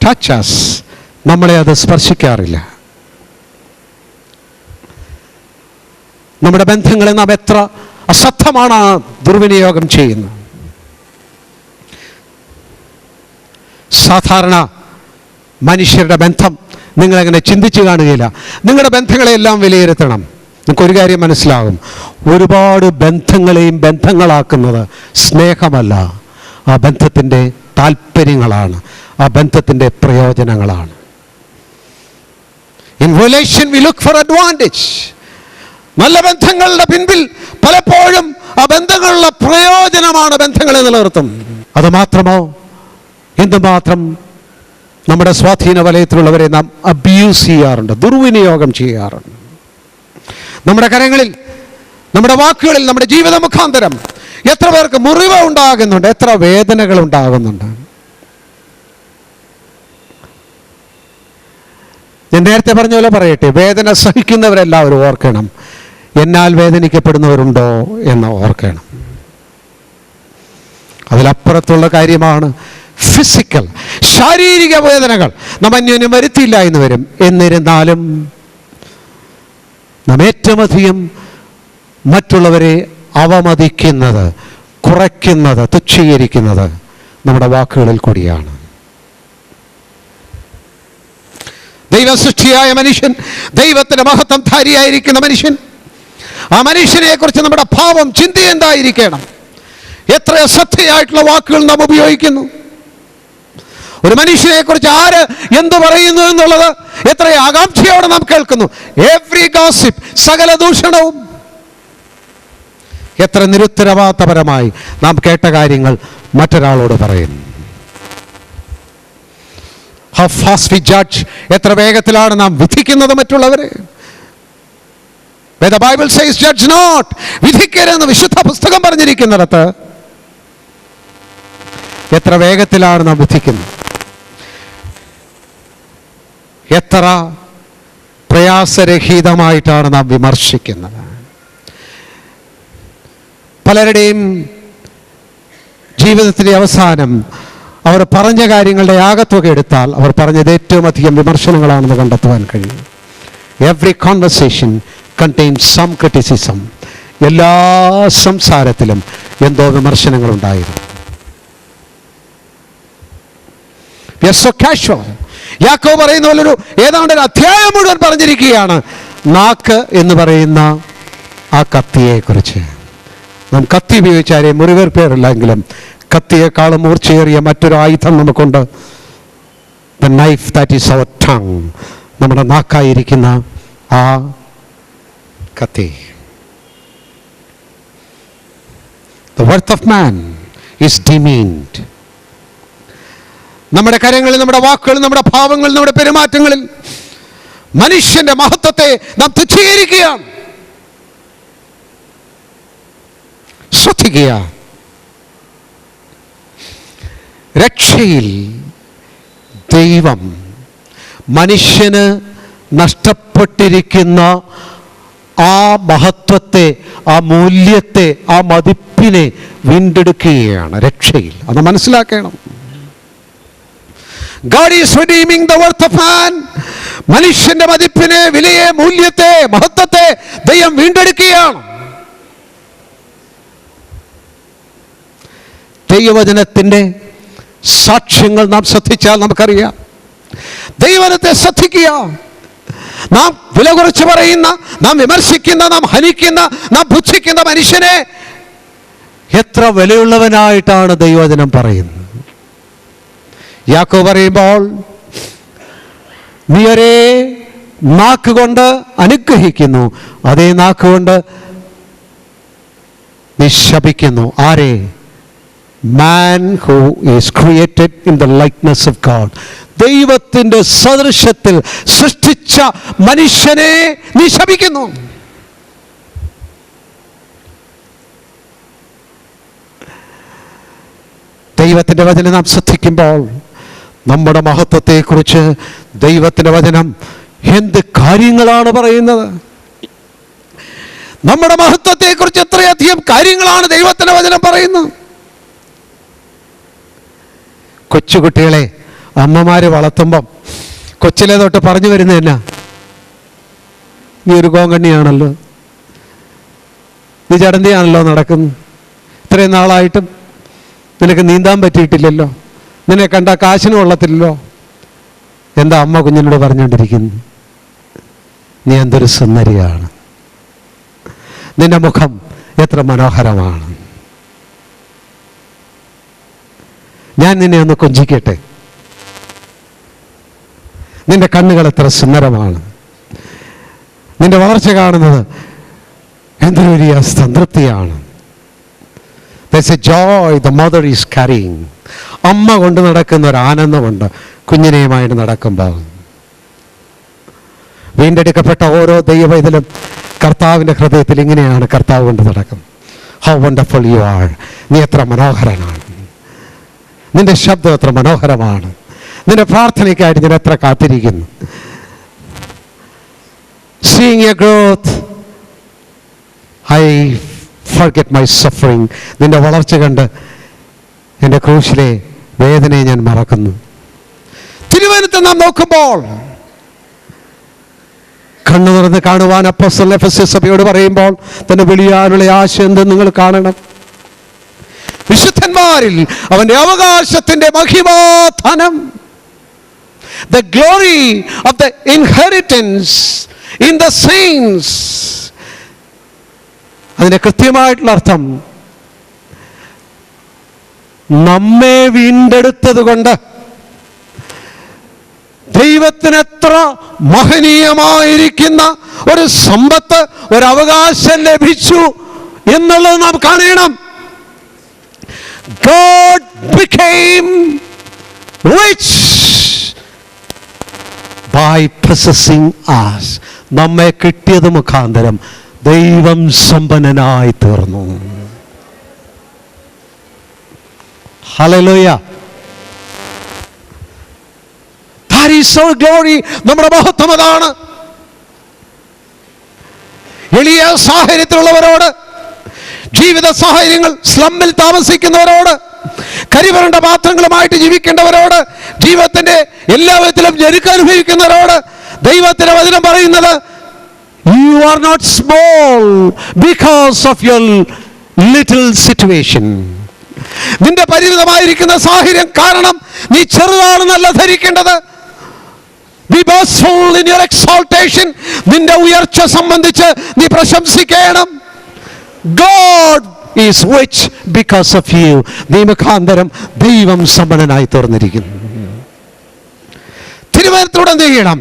ടച്ച് us, നമ്മളെ അത് സ്പർശിക്കാറില്ല. നമ്മുടെ ബന്ധങ്ങളെ നാം എത്ര അശ്രദ്ധമാണ് ദുർവിനിയോഗം ചെയ്യുന്നത്. സാധാരണ മനുഷ്യരുടെ ബന്ധം നിങ്ങളെങ്ങനെ ചിന്തിച്ചു കാണുകയില്ല. നിങ്ങളുടെ ബന്ധങ്ങളെല്ലാം വിലയിരുത്തണം. നിങ്ങൾക്കൊരു കാര്യം മനസ്സിലാകും, ഒരുപാട് ബന്ധങ്ങളെയും ബന്ധങ്ങളാക്കുന്നത് സ്നേഹമല്ല, ആ ബന്ധത്തിൻ്റെ താല്പര്യങ്ങളാണ്, ആ ബന്ധത്തിൻ്റെ പ്രയോജനങ്ങളാണ്. In relation we look for advantage. നല്ല ബന്ധങ്ങളുടെ പിൻപിൽ പലപ്പോഴും ആ ബന്ധങ്ങളുള്ള പ്രയോജനമാണ് ബന്ധങ്ങളെ നിലനിർത്തും. അതുമാത്രമോ, എന്തുമാത്രം നമ്മുടെ സ്വാധീന വലയത്തിലുള്ളവരെ നാം അബ്യൂസ് ചെയ്യാറുണ്ട്, ദുർവിനിയോഗം ചെയ്യാറുണ്ട്. നമ്മുടെ കരങ്ങളിൽ, നമ്മുടെ വാക്കുകളിൽ, നമ്മുടെ ജീവിത മുഖാന്തരം എത്ര പേർക്ക് മുറിവ് ഉണ്ടാകുന്നുണ്ട്, എത്ര വേദനകൾ ഉണ്ടാകുന്നുണ്ട്. ഞാൻ നേരത്തെ പറഞ്ഞ പോലെ പറയട്ടെ, വേദന സഹിക്കുന്നവരെല്ലാവരും ഓർക്കണം, എന്നാൽ വേദനിക്കപ്പെടുന്നവരുണ്ടോ എന്ന് ഓർക്കണം. അതിലപ്പുറത്തുള്ള കാര്യമാണ് ഫിസിക്കൽ, ശാരീരിക വേദനകൾ നാം അന്യോന്യം വരുത്തിയില്ല എന്ന് വരും. എന്നിരുന്നാലും നാം ഏറ്റവും അധികം മറ്റുള്ളവരെ അവമതിക്കുന്നത്, കുറയ്ക്കുന്നത്, തുച്ഛീകരിക്കുന്നത് നമ്മുടെ വാക്കുകളിൽ കൂടിയാണ്. ദൈവസൃഷ്ടിയായ മനുഷ്യൻ, ദൈവത്തിൻ്റെ മഹത്വം ധാരിയായിരിക്കുന്ന മനുഷ്യൻ, ആ മനുഷ്യനെ കുറിച്ച് നമ്മുടെ ഭാവം, ചിന്ത എന്തായിരിക്കണം? എത്ര അശ്രദ്ധയായിട്ടുള്ള വാക്കുകൾ നാം ഉപയോഗിക്കുന്നു. ഒരു മനുഷ്യനെ കുറിച്ച് ആര് എന്തു പറയുന്നു എന്നുള്ളത് എത്ര ആകാംക്ഷയോടെ നാം കേൾക്കുന്നു. എവ്രി ഗോസിപ്പ്, സകല ദൂഷണവും. എത്ര നിരുത്തരവാദപരമായി നാം കേട്ട കാര്യങ്ങൾ മറ്റൊരാളോട് പറയുന്നു. How fast we judge, എത്ര വേഗത്തിലാണ് നാം വിധിക്കുന്നത് മറ്റുള്ളവരെ. Where the Bible says judge not, വിധിക്കരുതെന്ന് വിശുദ്ധ പുസ്തകം പറഞ്ഞിരിക്കുന്നിടത്ത് എത്ര വേഗത്തിലാണ് നാം വിധിക്കുന്നത്. എത്ര പ്രയാസരഹിതമായിട്ടാണ് നാം വിമർശിക്കുന്നത്. പലരുടെയും ജീവിതത്തിൻ്റെ അവസാനം അവർ പറഞ്ഞ കാര്യങ്ങളുടെ ആകത്തുക എടുത്താൽ അവർ പറഞ്ഞത് ഏറ്റവും അധികം വിമർശനങ്ങളാണെന്ന് കണ്ടെത്തുവാൻ കഴിയും. Every conversation contains some criticism. എല്ലാ സംസാരത്തിലും എന്തോ വിമർശനങ്ങളുണ്ടായിരുന്നു. We are so casual. യാക്കോബ് പറയുന്ന പോലൊരു ഏതാണ്ട് ഒരു അധ്യായം മുഴുവൻ പറഞ്ഞിരിക്കുകയാണ് നാക്ക് എന്ന് പറയുന്ന ആ കത്തിയെക്കുറിച്ച്. നാം കത്തി ഉപയോഗിച്ചാലേ മുറിവേർപ്പേറില്ലെങ്കിലും കത്തിയേക്കാളും മൂർച്ചയേറിയ മറ്റൊരു ആയുധം നമുക്കുണ്ട്. The knife that is our tongue. നമ്മുടെ നാക്കായിരിക്കുന്ന ആ കത്തി. The worth of man is demeaned. നമ്മുടെ കരങ്ങളിൽ, നമ്മുടെ വാക്കുകളിൽ, നമ്മുടെ ഭാവങ്ങളിൽ, നമ്മുടെ പെരുമാറ്റങ്ങളിൽ മനുഷ്യന്റെ മഹത്വത്തെ നാം തുച്ഛീകരിക്കുകയാണ്. ശ്രദ്ധിക്കുക. രക്ഷയിൽ ദൈവം മനുഷ്യന് നഷ്ടപ്പെട്ടിരിക്കുന്ന ആ മഹത്വത്തെ, ആ മൂല്യത്തെ, ആ മതിപ്പിനെ വീണ്ടെടുക്കുകയാണ് രക്ഷയിൽ. അത് മനസ്സിലാക്കണം. God is redeeming the worth of man. മനുഷ്യന്റെ മതിപ്പിനെ, വിലയെ, മൂല്യത്തെ, മഹത്വത്തെ ദൈവം വീണ്ടെടുക്കുകയാണ്. ദൈവവചനത്തിൻ്റെ സാക്ഷ്യങ്ങൾ നാം ശ്രദ്ധിച്ചാൽ നമുക്കറിയാം. ദൈവവചനത്തെ ശ്രദ്ധിക്കുക. നാം വില കുറച്ച് പറയുന്ന, നാം വിമർശിക്കുന്ന, നാം ഹനിക്കുന്ന, നാം പുച്ഛിക്കുന്ന മനുഷ്യനെ എത്ര വിലയുള്ളവനായിട്ടാണ് ദൈവവചനം പറയുന്നത്. യാക്കോബ് പറയുമ്പോൾ നീ ഒരേ നാക്കുകൊണ്ട് അനുഗ്രഹിക്കുന്നു, അതേ നാക്കുകൊണ്ട് നീ ശപിക്കുന്നു. ആരെ? Man who is created in the likeness of God. ദൈവത്തിൻ്റെ സദൃശ്യത്തിൽ സൃഷ്ടിച്ച മനുഷ്യനെ നീ ശപിക്കുന്നു. ദൈവത്തിൻ്റെ വചനം നാം ശ്രദ്ധിക്കുമ്പോൾ നമ്മുടെ മഹത്വത്തെക്കുറിച്ച് ദൈവത്തിൻ്റെ വചനം എന്ത് കാര്യങ്ങളാണ് പറയുന്നത്. നമ്മുടെ മഹത്വത്തെക്കുറിച്ച് എത്രയധികം കാര്യങ്ങളാണ് ദൈവത്തിൻ്റെ വചനം പറയുന്നത്. കൊച്ചുകുട്ടികളെ അമ്മമാര് വളർത്തുമ്പം കൊച്ചിലെ തൊട്ട് പറഞ്ഞു വരുന്നതല്ല, നീ ഒരു കോങ്കണ്ണിയാണല്ലോ, നീ ചടന്തിയാണല്ലോ നടക്കുന്നു, ഇത്രയും നാളായിട്ടും നിനക്ക് നീന്താൻ പറ്റിയിട്ടില്ലല്ലോ, നിന്നെ കണ്ട കാശിന് കൊള്ളത്തില്ലല്ലോ. എന്താ അമ്മ കുഞ്ഞിനോട് പറഞ്ഞുകൊണ്ടിരിക്കുന്നു? നീ എന്തൊരു സുന്ദരിയാണ്, നിന്റെ മുഖം എത്ര മനോഹരമാണ്, ഞാൻ നിന്നെ ഒന്ന് കൊഞ്ചിക്കട്ടെ, നിന്റെ കണ്ണുകൾ എത്ര സുന്ദരമാണ്, നിന്റെ വളർച്ച കാണുന്നത് എന്തൊരു വലിയ സംതൃപ്തിയാണ്. There's a joy the mother is carrying. അമ്മ കൊണ്ട് നടക്കുന്ന ഒരു ആനന്ദമുണ്ട് കുഞ്ഞിനെയുമായിട്ട് നടക്കുമ്പോൾ. വീണ്ടെടുക്കപ്പെട്ട ഓരോ ദൈവവൈതലും കർത്താവിൻ്റെ ഹൃദയത്തിൽ ഇങ്ങനെയാണ് കർത്താവ് കൊണ്ട് നടക്കുന്നത്. How wonderful you are. നീ എത്ര മനോഹരനാണ്, നിന്റെ ശബ്ദം എത്ര മനോഹരമാണ്, നിന്റെ പ്രാർത്ഥനയ്ക്കായിട്ട് ഞാൻ എത്ര കാത്തിരിക്കുന്നു. Seeing your growth, I forget my suffering. നിന്റെ വളർച്ച കണ്ട് എൻ്റെ ക്രൂശിലെ വേദനയെ ഞാൻ മറക്കുന്നു. തിരുവചനത്തെ നാം നോക്കുമ്പോൾ കണ്ണു തുറന്ന് കാണുവാൻ അപ്പോസ്തലൻ എഫെസ്യ സഭയോട് പറയുമ്പോൾ തന്നെ വെളിയാനുള്ള ആശ എന്തെന്ന് നിങ്ങൾ കാണണം. വിശുദ്ധന്മാരിൽ അവൻ്റെ അവകാശത്തിൻ്റെ മഹിമാധനം. the glory of the inheritance in the saints. അതിന്റെ കൃത്യമായിട്ടുള്ള അർത്ഥം, നമ്മെ വീണ്ടെടുത്തത് കൊണ്ട് ദൈവത്തിന് എത്ര മഹനീയമായിരിക്കുന്ന ഒരു സമ്പത്ത്, ഒരു അവകാശം ലഭിച്ചു എന്നുള്ളത് നാം കാണണം. God became rich by possessing us. നമ്മെ കിട്ടിയത് മുഖാന്തരം ദൈവം സമ്പന്നനായി തീർന്നു. Hallelujah. That is our glory. നമ്മുടെ മഹത്വം അതാണ്. എളിയ സാഹചര്യത്തിലുള്ളവരോട്, ജീവിത സാഹചര്യങ്ങൾ, സ്ലമ്മിൽ താമസിക്കുന്നവരോട്, കരിവരണ്ട പാത്രങ്ങളുമായിട്ട് ജീവിക്കേണ്ടവരോട്, ജീവിതത്തിന്റെ എല്ലാ വിധത്തിലും ഞെരുക്കം അനുഭവിക്കുന്നവരോട് ദൈവത്തിന്റെ വചനം പറയുന്നത്, you are not small because of your little situation. നിന്റെ പരിമിതമായിരിക്കുന്ന സാഹചര്യം കാരണം നീ ചെറുതാണെന്നല്ല ധരിക്കേണ്ടത്. Be boastful in your exaltation. നിന്റെ ഉയർച്ച സംബന്ധിച്ച് നീ പ്രശംസിക്കണം. God is rich because of you. നീ മുഖാന്തരം ദൈവം സമ്പന്നനായി തീർന്നിരിക്കുന്നു. തിരുവചനത്തിലൂടെ എന്ത് ചെയ്യണം?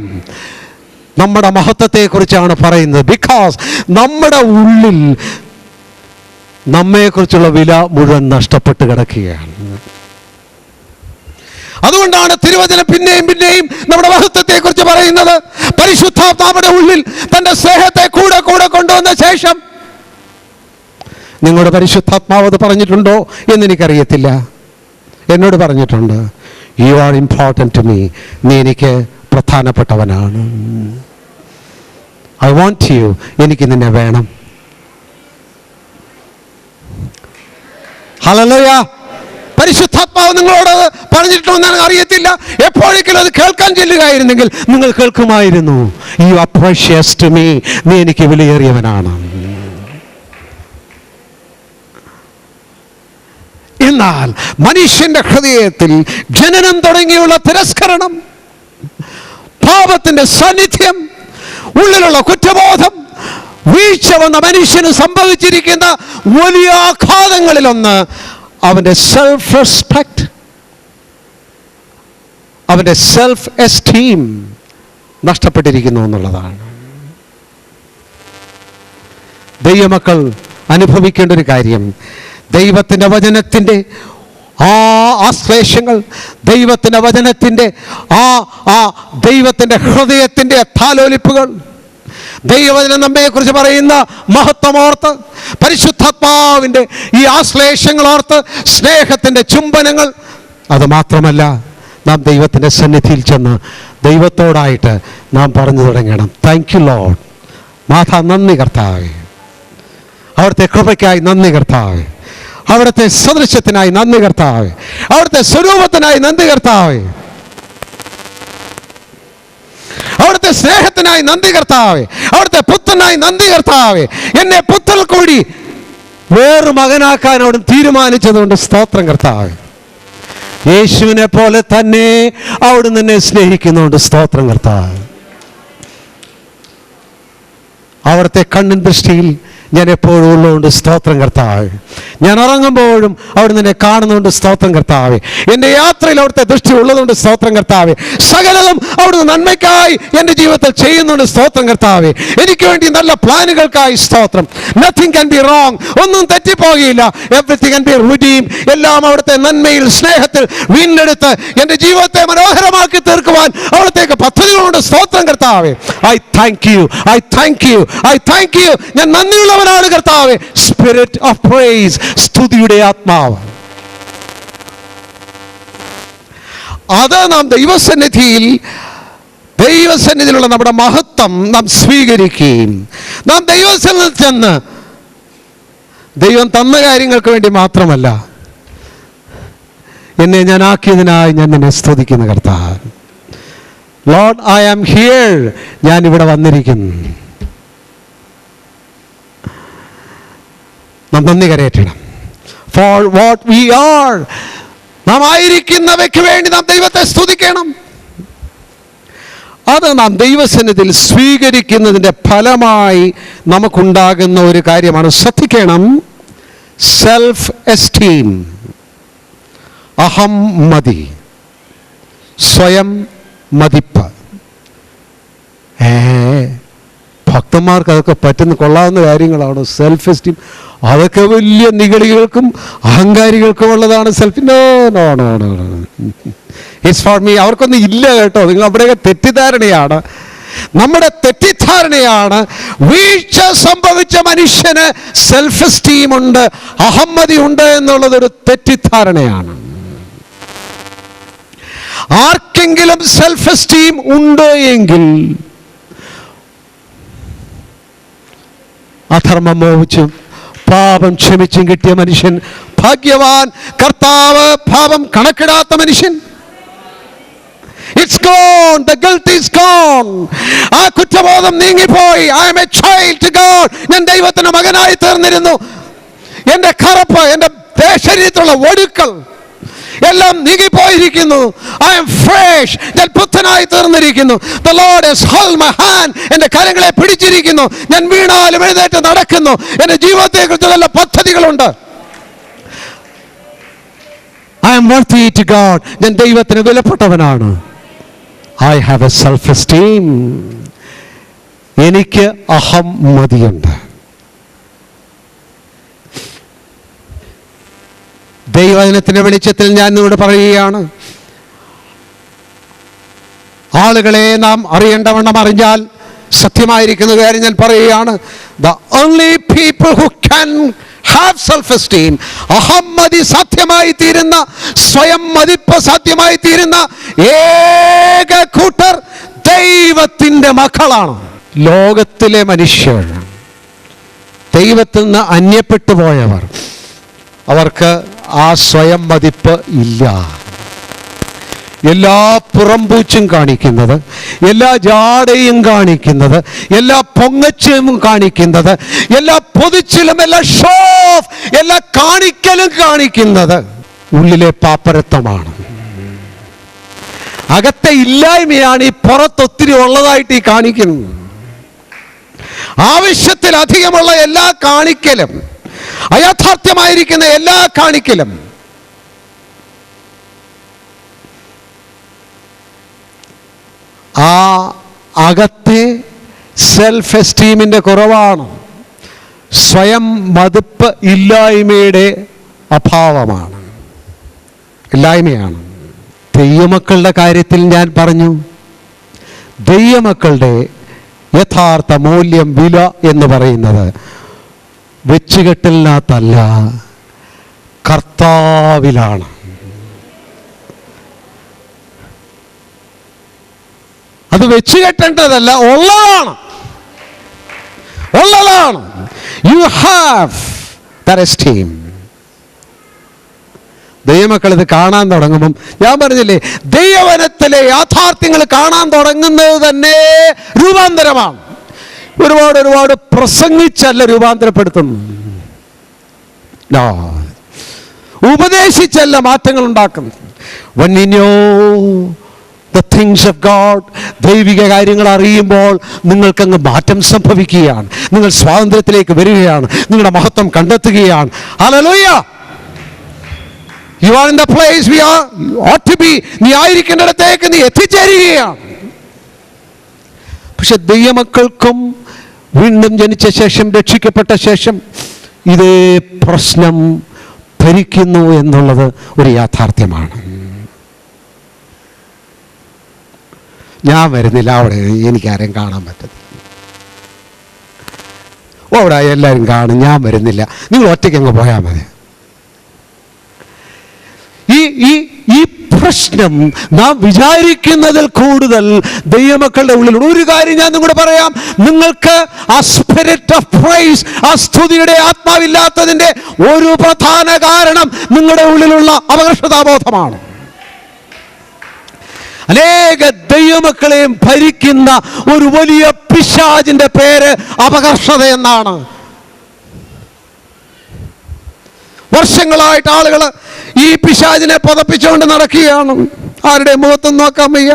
നമ്മുടെ മഹത്വത്തെക്കുറിച്ചാണ് പറയുന്നത്. ബിക്കോസ് നമ്മുടെ ഉള്ളിൽ നമ്മെക്കുറിച്ചുള്ള വില മുഴുവൻ നഷ്ടപ്പെട്ട് കിടക്കുകയാണ്. അതുകൊണ്ടാണ് തിരുവചനം പിന്നെയും പിന്നെയും നമ്മുടെ മഹത്വത്തെക്കുറിച്ച് പറയുന്നത്. പരിശുദ്ധാത്മാവിന്റെ ഉള്ളിൽ തന്റെ സ്നേഹത്തെ കൂടെ കൂടെ കൊണ്ടുവന്ന ശേഷം, നിങ്ങളുടെ പരിശുദ്ധാത്മാവ് അത് പറഞ്ഞിട്ടുണ്ടോ എന്നെനിക്കറിയത്തില്ല, എന്നോട് പറഞ്ഞിട്ടുണ്ട്, you are important to me. നീ എനിക്ക് പ്രധാനപ്പെട്ടവനാണ്. I want you. എനിക്ക് നിന്നെ വേണം. ഹല്ലേലൂയ. പരിശുദ്ധാത്മാവ് നിങ്ങളോട് പറഞ്ഞിട്ടുണ്ടോ എന്ന് അറിയത്തില്ല. എപ്പോഴെങ്കിലും അത് കേൾക്കാൻ ചെല്ലുകയായിരുന്നെങ്കിൽ നിങ്ങൾ കേൾക്കുമായിരുന്നു, you are precious to me. നീ എനിക്ക് വിലയേറിയവനാണ്. എന്നാൽ മനുഷ്യന്റെ ഹൃദയത്തിൽ ജനനം തുടങ്ങിയുള്ള തിരസ്കരണം, പാപത്തിന്റെ സാന്നിധ്യം, ഉള്ളിലുള്ള കുറ്റബോധം, വീഴ്ച വന്ന മനുഷ്യന് സംഭവിച്ചിരിക്കുന്ന വലിയ ആഘാതങ്ങളിലൊന്ന് അവന്റെ സെൽഫ് റെസ്പെക്ട്, അവന്റെ സെൽഫ് എസ്റ്റീം നഷ്ടപ്പെട്ടിരിക്കുന്നു എന്നുള്ളതാണ്. ദൈവമക്കൾ അനുഭവിക്കേണ്ട ഒരു കാര്യം, ദൈവത്തിൻ്റെ വചനത്തിൻ്റെ ആശ്ലേഷങ്ങൾ, ദൈവത്തിൻ്റെ വചനത്തിൻ്റെ ദൈവത്തിൻ്റെ ഹൃദയത്തിൻ്റെ താലോലിപ്പുകൾ, ദൈവവചനം നമ്മെക്കുറിച്ച് പറയുന്ന മഹത്വമോർത്ത്, പരിശുദ്ധാത്മാവിൻ്റെ ഈ ആശ്ലേഷങ്ങളോർത്ത്, സ്നേഹത്തിൻ്റെ ചുംബനങ്ങൾ, അതുമാത്രമല്ല നാം ദൈവത്തിൻ്റെ സന്നിധിയിൽ ചെന്ന് ദൈവത്തോടായിട്ട് നാം പറഞ്ഞു തുടങ്ങണം, താങ്ക് യു ലോർഡ്. നാഥ, നന്ദി കർത്താവേ. അവിടുത്തെ കൃപയ്ക്കായി നന്ദി കർത്താവേ. അവിടുത്തെ സദൃശ്യത്തിനായി നന്ദി കർത്താവേ. അവിടുത്തെ സ്വരൂപത്തിനായി നന്ദി കർത്താവേ. അവിടുത്തെ സ്നേഹത്തിനായി നന്ദി കർത്താവേ. അവിടുത്തെ പുത്രനായി നന്ദി കർത്താവേ. എന്നെ പുത്രൽ കൂടി വേറൊരു മകനാക്കാൻ അവിടെ തീരുമാനിച്ചതുകൊണ്ട് സ്തോത്രം കർത്താവേ. യേശുവിനെ പോലെ തന്നെ അവിടുന്ന് എന്നെ സ്നേഹിക്കുന്നുണ്ട്, സ്തോത്രം കർത്താവേ. അവിടുത്തെ കണ്ണിൻ ദൃഷ്ടിയിൽ ഞാൻ എപ്പോഴും ഉള്ളതുകൊണ്ട് സ്തോത്രം കർത്താവേ. ഞാൻ ഇറങ്ങുമ്പോഴും അവിടുന്ന് എന്നെ കാണുന്നുണ്ട്, സ്തോത്രം കർത്താവേ. എൻ്റെ യാത്രയിൽ അവിടുത്തെ ദൃഷ്ടി ഉള്ളതുകൊണ്ട് സ്തോത്രം കർത്താവേ. സകലതും അവിടുന്ന് നന്മയ്ക്കായി എൻ്റെ ജീവിതത്തിൽ ചെയ്യുന്നുണ്ട്, സ്തോത്രം കർത്താവേ. എനിക്ക് വേണ്ടി നല്ല പ്ലാനുകൾക്കായി സ്തോത്രം. Nothing can be wrong. ഒന്നും തെറ്റിപ്പോകുകയില്ല. Everything can be redeem. എല്ലാം അവിടുത്തെ നന്മയിൽ, സ്നേഹത്തിൽ വീണ്ടെടുത്ത് എൻ്റെ ജീവിതത്തെ മനോഹരമാക്കി തീർക്കുവാൻ അവിടത്തേക്ക് പദ്ധതികളുണ്ട്, സ്തോത്രം കർത്താവേ. I thank you, I thank you, I thank you. ഞാൻ നന്ദിയുള്ളവനാണ് കർത്താവേ. സ്പിരിറ്റ് ഓഫ് പ്രൈസ്, സ്തുതിയുടെ ആത്മാവ്. അത് നാം ദൈവസന്നിധിയിലുള്ള നമ്മുടെ മഹത്വം നാം സ്വീകരിക്കുകയും, നാം ദൈവസന്നിധിയിൽ ചെന്ന് ദൈവം തന്ന കാര്യങ്ങൾക്ക് വേണ്ടി മാത്രമല്ല, എന്നെ ഞാൻ ആക്കിയതിനായി ഞാൻ നിന്നെ സ്തുതിക്കുന്ന കർത്താവ്. Lord, I am here. ഞാൻ ഇവിടെ വന്നിരിക്കുന്നു. നാം നന്ദി കരയറ്റണം. For what we are. നാം ആയിരിക്കുന്നവയ്ക്ക് വേണ്ടി നാം ദൈവത്തെ സ്തുതിക്കണം. അത് നാം ദൈവസന്നിധിയിൽ സ്വീകരിക്കുന്നതിൻ്റെ ഫലമായി നമുക്കുണ്ടാകുന്ന ഒരു കാര്യമാണ്. ശ്രദ്ധിക്കണം, സെൽഫ് എസ്റ്റീം, അഹം മതി, സ്വയം മതിപ്പ്. ഭക്തന്മാർക്ക് അതൊക്കെ പറ്റുന്ന കൊള്ളാവുന്ന കാര്യങ്ങളാണ്. സെൽഫ് എസ്റ്റീം അതൊക്കെ വലിയ നിഗളികൾക്കും അഹങ്കാരികൾക്കും ഉള്ളതാണ്. No no no no it's for me. അവർക്കൊന്നും ഇല്ല കേട്ടോ. നിങ്ങൾ അവിടെയൊക്കെ തെറ്റിദ്ധാരണയാണ്. നമ്മുടെ തെറ്റിദ്ധാരണയാണ്. വീഴ്ച സംഭവിച്ച മനുഷ്യന് സെൽഫ് എസ്റ്റീം ഉണ്ട്, അഹമ്മതി ഉണ്ട് എന്നുള്ളതൊരു തെറ്റിദ്ധാരണയാണ്. ആർക്കെങ്കിലും സെൽഫ് എസ്റ്റീം ഉണ്ട് എങ്കിൽ അധർമ്മം മോഹിച്ചും പാപം ക്ഷമിച്ചും കിട്ടിയ മനുഷ്യൻ ഭാഗ്യവാൻ. കർത്താവ് പാപം കണക്കിടാത്ത മനുഷ്യൻ. It's gone. The guilt is gone. ആ കുറ്റബോധം നീങ്ങിപ്പോയി. I am a child to God. ഞാൻ ദൈവത്തിന്റെ മകനായി തീർന്നിരുന്നു. എൻ്റെ കറുപ്പ്, എൻ്റെ ശരീരത്തിലുള്ള ഒടുക്കൾ എല്ലാം നീങ്ങിപ്പോയിരിക്കുന്നു. I am fresh. ഞാൻ പുത്തനായി തീർന്നിരിക്കുന്നു. The Lord has held my hand. എൻ്റെ കരങ്ങളെ പിടിച്ചിരിക്കുന്നു. ഞാൻ വീണാലും എഴുന്നേറ്റ് നടക്കുന്നു. എൻ്റെ ജീവിതത്തെക്കുറിച്ച് നല്ല പദ്ധതികളുണ്ട്. I am worthy to God. ഞാൻ ദൈവത്തിന് വിലപ്പെട്ടവനാണ്. I have a self-esteem. എനിക്ക് അഹം മതിയുണ്ട്. ദൈവവചനത്തിന്റെ വെളിച്ചത്തിൽ ഞാൻ നിങ്ങളോട് പറയുകയാണ്, ആളുകളെ നാം അറിയേണ്ടവണ്ണം അറിഞ്ഞാൽ സത്യമായിരിക്കുന്ന കാര്യം ഞാൻ പറയുകയാണ്. The only people who can have self-esteem, അഹമ്മതി സാധ്യമായി തീരുന്ന, സ്വയം മതിപ്പ് സാധ്യമായി തീരുന്ന ഏക കൂട്ടർ ദൈവത്തിൻ്റെ മക്കളാണ്. ലോകത്തിലെ മനുഷ്യർ, ദൈവത്തിൽ നിന്ന് അന്യപ്പെട്ടു പോയവർ, അവർക്ക് ആ സ്വയം മതിപ്പ് ഇല്ല. എല്ലാ പുറംപൂച്ചും കാണിക്കുന്നത്, എല്ലാ ജാടയും കാണിക്കുന്നത്, എല്ലാ പൊങ്ങച്ചും കാണിക്കുന്നത്, എല്ലാ പൊതിച്ചിലും, എല്ലാ ഷോ ഓഫ്, എല്ലാ കാണിക്കലും കാണിക്കുന്നത് ഉള്ളിലെ പാപ്പരത്വമാണ്. അകത്തെ ഇല്ലായ്മയാണ് ഈ പുറത്തൊത്തിരി ഉള്ളതായിട്ട് ഈ കാണിക്കുന്നത്. ആവശ്യത്തിലധികമുള്ള എല്ലാ കാണിക്കലും, അയാഥാർത്ഥ്യമായിരിക്കുന്ന എല്ലാ കാണിക്കലും ആ അകത്തെ സെൽഫ് എസ്റ്റീമിൻ്റെ കുറവാണ്. സ്വയം മതിപ്പ് ഇല്ലായ്മയുടെ അഭാവമാണ്, ഇല്ലായ്മയാണ്. ദൈവമക്കളുടെ കാര്യത്തിൽ ഞാൻ പറഞ്ഞു, ദൈവമക്കളുടെ യഥാർത്ഥ മൂല്യം, വില എന്ന് പറയുന്നത് വെച്ചുകെട്ടില്ലാത്തല്ല, കർത്താവിലാണ്. അത് വെച്ച് കെട്ടേണ്ടതല്ല, ഉള്ളതാണ്. You have that esteem. ദൈവമക്കൾ ഇത് കാണാൻ തുടങ്ങുമ്പം, ഞാൻ പറഞ്ഞില്ലേ, ദൈവവചനത്തിലെ യാഥാർത്ഥ്യങ്ങൾ കാണാൻ തുടങ്ങുന്നത് തന്നെ രൂപാന്തരമാണ്. ഒരുപാട് പ്രസംഗിച്ചല്ല രൂപാന്തരപ്പെടുത്തുന്നു, ഉപദേശിച്ചല്ല മാറ്റങ്ങൾ ഉണ്ടാക്കുന്നു. When we know the things of God, ദൈവിക കാര്യങ്ങൾ അറിയുമ്പോൾ നിങ്ങൾക്കങ്ങ് മാറ്റം സംഭവിക്കുകയാണ്. നിങ്ങൾ സ്വാതന്ത്ര്യത്തിലേക്ക് വരികയാണ്, നിങ്ങളുടെ മഹത്വം കണ്ടെത്തുകയാണ്. Hallelujah. You are in the place we are, you ought to be. നീ ആയിരിക്കേണ്ടിടത്തേക്ക് നീ എത്തിച്ചേരുകയാണ്. പക്ഷെ ദൈവമക്കൾക്കും വീണ്ടും ജനിച്ച ശേഷം, രക്ഷിക്കപ്പെട്ട ശേഷം ഇതേ പ്രശ്നം ഭരിക്കുന്നു എന്നുള്ളത് ഒരു യാഥാർത്ഥ്യമാണ്. ഞാൻ വരുന്നില്ല, അവിടെ എനിക്കാരെയും കാണാൻ പറ്റത്തില്ല. അവിടെ എല്ലാവരും കാണും, ഞാൻ വരുന്നില്ല, നിങ്ങൾ ഒറ്റയ്ക്ക് അങ്ങ് പോയാൽ മതി. ഈ പ്രശ്നം നാം വിചാരിക്കുന്നതിൽ കൂടുതൽ ദൈവമക്കളുടെ ഉള്ളിൽ. ഒരു കാര്യം ഞാൻ നിങ്ങളോട് പറയാം, നിങ്ങൾക്ക് ആ സ്പിരിറ്റ് ഓഫ് പ്രൈസ്, ആ സ്തുതിയുടെ ആത്മാവില്ലാത്തതിൻ്റെ ഒരു പ്രധാന കാരണം നിങ്ങളുടെ ഉള്ളിലുള്ള അപകർഷതാബോധമാണ്. അനേക ദൈവമക്കളെയും ഭരിക്കുന്ന ഒരു വലിയ പിശാചിന്റെ പേര് അപകർഷത എന്നാണ്. വർഷങ്ങളായിട്ട് ആളുകൾ ഈ പിശാചിനെ പുതപ്പിച്ചുകൊണ്ട് നടക്കുകയാണ്. ആരുടെ മുഖത്തും നോക്കാൻ വയ്യ.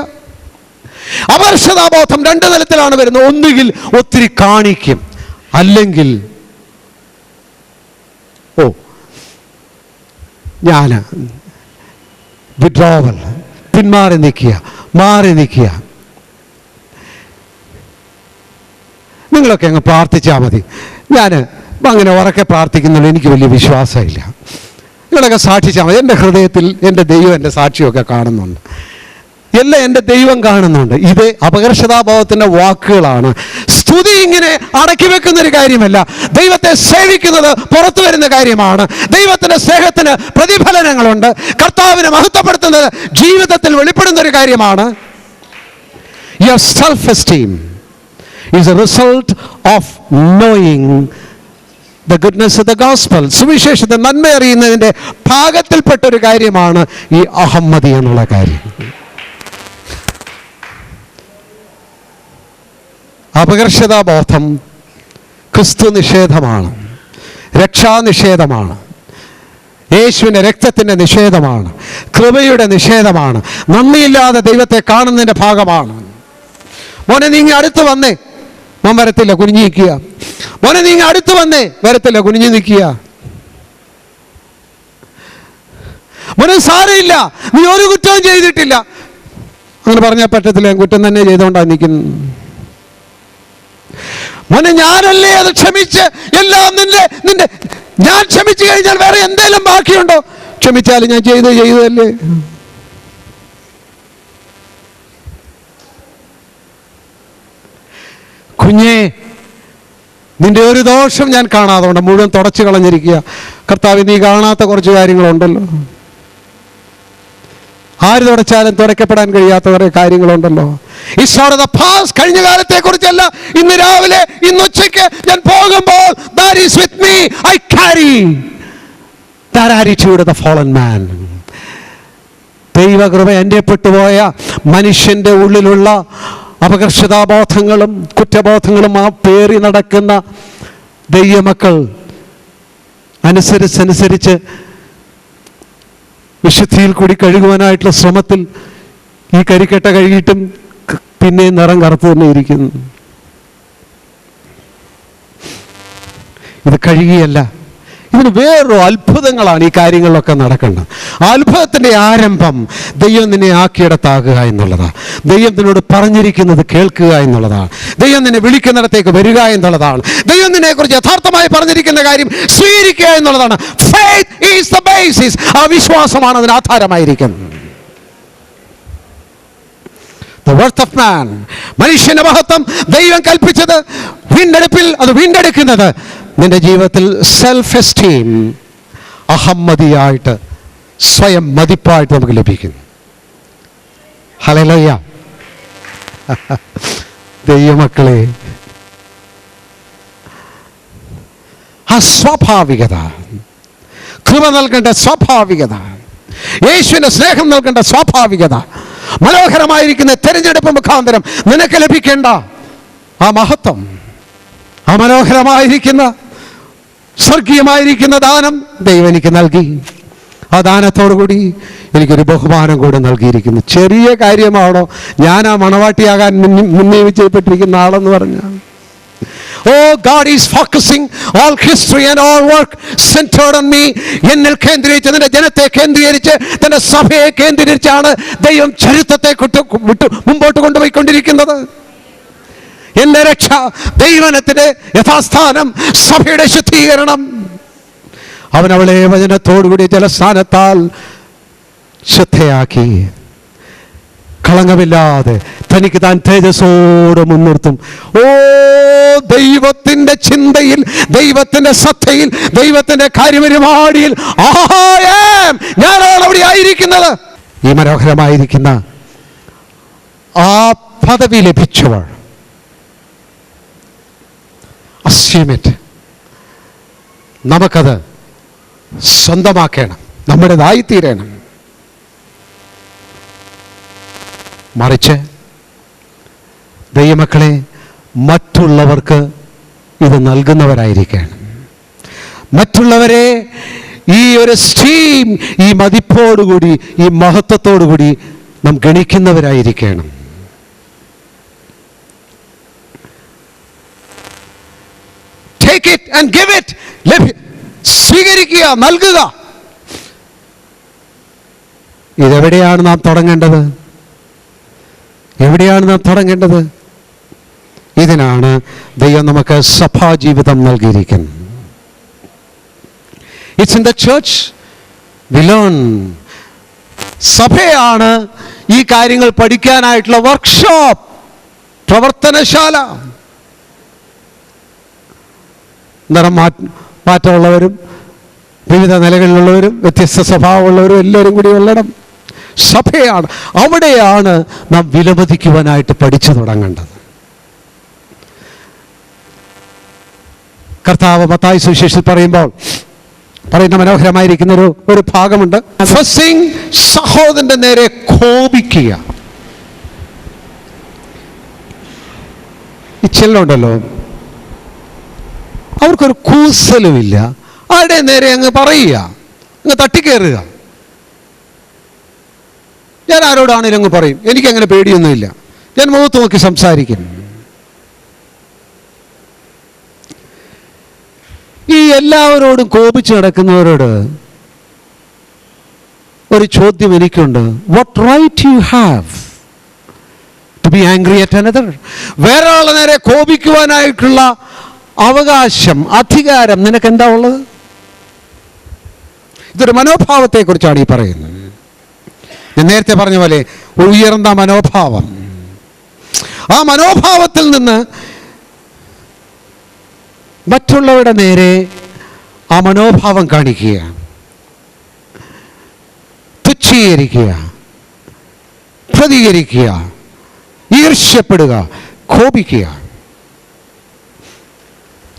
അപകർഷതാബോധം രണ്ട് തലത്തിലാണ് വരുന്നത്. ഒന്നുകിൽ ഒത്തിരി കാണിക്കും, അല്ലെങ്കിൽ ഞാൻ വിഡ്രോവൽ, പിന്മാറി നിൽക്കുക, മാറി നിൽക്കുക. നിങ്ങളൊക്കെ അങ്ങ് പ്രാർത്ഥിച്ചാൽ മതി. ഞാൻ അങ്ങനെ ഉറക്കെ പ്രാർത്ഥിക്കുന്നുള്ളൂ, എനിക്ക് വലിയ വിശ്വാസമില്ല. നിങ്ങളൊക്കെ സാക്ഷിച്ചാൽ മതി. എൻ്റെ ഹൃദയത്തിൽ എൻ്റെ ദൈവം എൻ്റെ സാക്ഷിയൊക്കെ കാണുന്നുണ്ട്, എല്ലാം എൻ്റെ ദൈവം കാണുന്നുണ്ട്. ഇത് അപകർഷതാബോധത്തിൻ്റെ വാക്കുകളാണ്. സ്തുതി ഇങ്ങനെ അടക്കി വെക്കുന്നൊരു കാര്യമല്ല. ദൈവത്തെ സേവിക്കുന്നത് പുറത്തു വരുന്ന കാര്യമാണ്. ദൈവത്തിൻ്റെ സ്നേഹത്തിന് പ്രതിഫലനങ്ങളുണ്ട്. കർത്താവിനെ മഹത്വപ്പെടുത്തുന്നത് ജീവിതത്തിൽ വെളിപ്പെടുന്ന ഒരു കാര്യമാണ്. Your self-esteem is a result of knowing the goodness of the gospel. സുവിശേഷത്തെ നന്മ അറിയുന്നതിൻ്റെ ഭാഗത്തിൽപ്പെട്ട ഒരു കാര്യമാണ് ഈ അഹമ്മദി എന്നുള്ള കാര്യം. അപകർഷതാബോധം ക്രിസ്തു നിഷേധമാണ്, രക്ഷാനിഷേധമാണ്, യേശുവിൻ്റെ രക്തത്തിൻ്റെ നിഷേധമാണ്, കൃപയുടെ നിഷേധമാണ്, നന്ദിയില്ലാതെ ദൈവത്തെ കാണുന്നതിൻ്റെ ഭാഗമാണ്. മോനെ നീങ്ങി അടുത്ത് വന്നേ, മോൻ വരത്തില്ല, കുനിഞ്ഞു നിൽക്കുക. മോനെ നീങ്ങി അടുത്ത് വന്നേ, വരത്തില്ല, കുനിഞ്ഞു നിൽക്കുക. മോനെ സാരമില്ല, നീ ഒരു കുറ്റവും ചെയ്തിട്ടില്ല. അങ്ങനെ പറഞ്ഞാൽ പറ്റത്തില്ല, കുറ്റം തന്നെ ചെയ്തുകൊണ്ടാണ് നിൽക്കുന്നു. മോനെ ഞാനല്ലേ അത് ക്ഷമിച്ച് എല്ലാം നിന്റെ ഞാൻ ക്ഷമിച്ചു കഴിഞ്ഞാൽ വേറെ എന്തെങ്കിലും ബാക്കിയുണ്ടോ? ക്ഷമിച്ചാലും ഞാൻ ചെയ്തല്ലേ. കുഞ്ഞേ, നിന്റെ ഒരു ദോഷം ഞാൻ കാണാതെ മുഴുവൻ തുടച്ചു കളഞ്ഞിരിക്കുക. കർത്താവ്, നീ കാണാത്ത കുറച്ച് കാര്യങ്ങളുണ്ടല്ലോ, ആര് തുടച്ചാലും തുടയ്ക്കപ്പെടാൻ കഴിയാത്ത കുറേ കാര്യങ്ങളുണ്ടല്ലോ. കഴിഞ്ഞ കാലത്തെ കുറിച്ചല്ല, ഇന്ന് രാവിലെ, ഇന്ന് ഉച്ചയ്ക്ക് ഞാൻ പോകുമ്പോൾ that is with me. I carry that attitude of the fallen man. ദൈവകൃപ എൻ്റെ പെട്ടുപോയ മനുഷ്യൻ്റെ ഉള്ളിലുള്ള അപകർഷതാബോധങ്ങളും കുറ്റബോധങ്ങളും ആ പേറി നടക്കുന്ന ദൈവമക്കൾ അനുസരിച്ച് വിശുദ്ധിയിൽ കൂടി കഴുകുവാനായിട്ടുള്ള ശ്രമത്തിൽ ഈ കരിക്കട്ട കഴുകിയിട്ടും പിന്നെ നിറം കറുത്ത് തന്നെ ഇരിക്കുന്നു. ഇത് കഴുകിയല്ല, ഇതിന് വേറൊരു അത്ഭുതങ്ങളാണ് ഈ കാര്യങ്ങളിലൊക്കെ നടക്കേണ്ടത്. ആ അത്ഭുതത്തിൻ്റെ ആരംഭം ദൈവം നിന്നെ ആക്കിയിടത്താകുക എന്നുള്ളതാണ്. ദൈവം നിന്നോട് പറഞ്ഞിരിക്കുന്നത് കേൾക്കുക എന്നുള്ളതാണ്. ദൈവം നിന്നെ വിളിക്കുന്നിടത്തേക്ക് വരിക എന്നുള്ളതാണ്. ദൈവം നിന്നെ കുറിച്ച് യഥാർത്ഥമായി പറഞ്ഞിരിക്കുന്ന കാര്യം സ്വീകരിക്കുക എന്നുള്ളതാണ്. Faith is the basis. ആ വിശ്വാസമാണ് അതിന് ആധാരമായിരിക്കുന്നത്. The worth of man, മനുഷ്യന്റെ മഹത്വം ദൈവം കൽപ്പിച്ചത് വീണ്ടെടുപ്പിൽ അത് വീണ്ടെടുക്കുന്നത് നിന്റെ ജീവിതത്തിൽ സെൽഫ് എസ്റ്റീം, അഹമ്മദിയായിട്ട്, സ്വയം മതിപ്പായിട്ട് നമുക്ക് ലഭിക്കുന്നു. ഹല്ലേലൂയ. ദൈവമക്കളെ, ആ സ്വാഭാവികത, കൃപ നൽകേണ്ട സ്വാഭാവികത, യേശുവിന്റെ സ്നേഹം നൽകേണ്ട സ്വാഭാവികത, മനോഹരമായിരിക്കുന്ന തെരഞ്ഞെടുപ്പ് മുഖാന്തരം നിനക്ക് ലഭിക്കേണ്ട ആ മഹത്വം, ആ മനോഹരമായിരിക്കുന്ന സ്വർഗീയമായിരിക്കുന്ന ദാനം ദൈവം എനിക്ക് നൽകി. ആ ദാനത്തോടുകൂടി എനിക്കൊരു ബഹുമാനം കൂടെ നൽകിയിരിക്കുന്നു. ചെറിയ കാര്യമാണോ ഞാൻ ആ മണവാട്ടിയാകാൻ നിയമിച്ചപ്പെട്ടിരിക്കുന്ന ആളെന്ന് പറഞ്ഞാൽ? Oh, God is focusing all history and all work centered on me. എന്നിൽ കേന്ദ്രീകരിച്ച്, തന്റെ ജനത്തെ കേന്ദ്രീകരിച്ച്, തന്റെ സഭയെ കേന്ദ്രീകരിച്ചാണ് ദൈവം ചരിത്രത്തെ മുമ്പോട്ട് കൊണ്ടുപോയിക്കൊണ്ടിരിക്കുന്നത്. എന്റെ രക്ഷ, ദൈവനത്തിന്റെ യഥാസ്ഥാനം, സഭയുടെ ശുദ്ധീകരണം, അവൻ അവളെ വചനത്തോടുകൂടി ജലസ്ഥാനത്താൽ ശുദ്ധയാക്കി കളങ്കമില്ലാതെ തനിക്ക് താൻ തേജസ്സോടെ മുൻനിർത്തും. ഓ, ദൈവത്തിന്റെ ചിന്തയിൽ, ദൈവത്തിന്റെ സത്തയിൽ, ദൈവത്തിന്റെ കാര്യപരിപാടിയിൽ ഞാനാണ് അവിടെ ആയിരിക്കുന്നത്. ഈ മനോഹരമായിരിക്കുന്ന ആ പദവി ലഭിച്ചവൾ അസ്യൂമിറ്റ്, നമുക്കത് സ്വന്തമാക്കണം, നമ്മുടേതായി തീരണം. മറിച്ച് ദൈവമക്കളെ, മറ്റുള്ളവർക്ക് ഇത് നൽകുന്നവരായിരിക്കണം. മറ്റുള്ളവരെ ഈ ഒരു സ്റ്റീം, ഈ മതിപ്പോടുകൂടി, ഈ മഹത്വത്തോടുകൂടി നാം ഗണിക്കുന്നവരായിരിക്കണം. Take it and give it. സ്വീകരിക്കുക, നൽകുക. ഇതെവിടെയാണ് നാം തുടങ്ങേണ്ടത്? എവിടെയാണ് നാം തുടങ്ങേണ്ടത്? ഇതിനാണ് ദൈവം നമുക്ക് സഭാജീവിതം നൽകിയിരിക്കുന്നത്. It's in the church we learn. സഭയാണ് ഈ കാര്യങ്ങൾ പഠിക്കാനായിട്ടുള്ള വർക്ക്ഷോപ്പ്, പ്രവർത്തനശാല. നിറം മാറ്റമുള്ളവരും വിവിധ നിലകളിലുള്ളവരും വ്യത്യസ്ത സ്വഭാവമുള്ളവരും എല്ലാവരും കൂടി ഉള്ളിടം സഭയാണ്. അവിടെയാണ് നാം വിലമതിക്കുവാനായിട്ട് പഠിച്ചു തുടങ്ങേണ്ടത്. കർത്താവ് മത്തായി സുവിശേഷത്തിൽ പറയുന്ന മനോഹരമായിരിക്കുന്ന ഒരു ഭാഗമുണ്ട്. ഫസ്റ്റ് തിങ്, സഹോദരന്റെ നേരെ കോപിക്കുക. ഈ ചിലരുണ്ടല്ലോ, അവർക്കൊരു കൂസലുമില്ല, ആരുടെ നേരെ അങ്ങ് പറയുക, അങ്ങ് തട്ടിക്കയറുക. ഞാൻ ആരോടാണേലും അങ്ങ് പറയും, എനിക്കങ്ങനെ പേടിയൊന്നുമില്ല, ഞാൻ മുഖത്ത് നോക്കി സംസാരിക്കും. ഈ എല്ലാവരോടും കോപിച്ച് നടക്കുന്നവരോട് ഒരു ചോദ്യം എനിക്കുണ്ട്. What right you have to be angry at another? വേറെ ആളെ നേരെ കോപിക്കുവാനായിട്ടുള്ള അവകാശം, അധികാരം നിനക്ക് എന്താ ഉള്ളത്? ഇതൊരു മനോഭാവത്തെക്കുറിച്ചാണ് ഈ പറയുന്നത്. ഞാൻ നേരത്തെ പറഞ്ഞ പോലെ ഉയർന്ന മനോഭാവം. ആ മനോഭാവത്തിൽ നിന്ന് മറ്റുള്ളവരുടെ നേരെ ആ മനോഭാവം കാണിക്കുക, തുച്ഛീകരിക്കുക, പ്രതികരിക്കുക, ഈർഷ്യപ്പെടുക, കോപിക്കുക.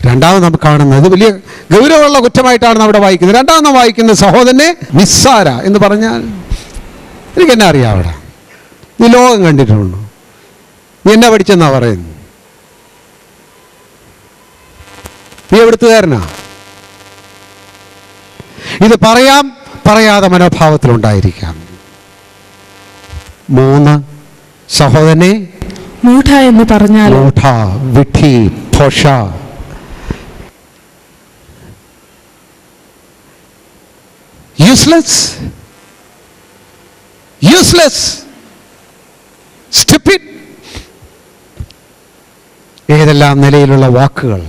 രണ്ടാമത് നമുക്ക് കാണുന്നത് വലിയ ഗൗരവമുള്ള കുറ്റമായിട്ടാണ് അവിടെ വായിക്കുന്നത്. രണ്ടാമത് നാം വായിക്കുന്നത് സഹോദരനെ നിസ്സാര എന്ന് പറഞ്ഞാൽ, എനിക്കെന്നെ അറിയാം, അവിടെ നീ ലോകം കണ്ടിട്ടുള്ളൂ, നീ എന്നെ പഠിച്ചെന്നാ പറയുന്നു, നീ എവിടുത്തുകാരനാ? ഇത് പറയാം, പറയാതെ മനോഭാവത്തിലുണ്ടായിരിക്കാം. 3, സഹോദരനെ മൂഢ എന്ന് പറഞ്ഞാൽ, മൂഢ, വിഡ്ഢി, ഭോഷ. useless, stupid. ഏതെല്ലാം നിലയിലുള്ള വാക്കുകൾ.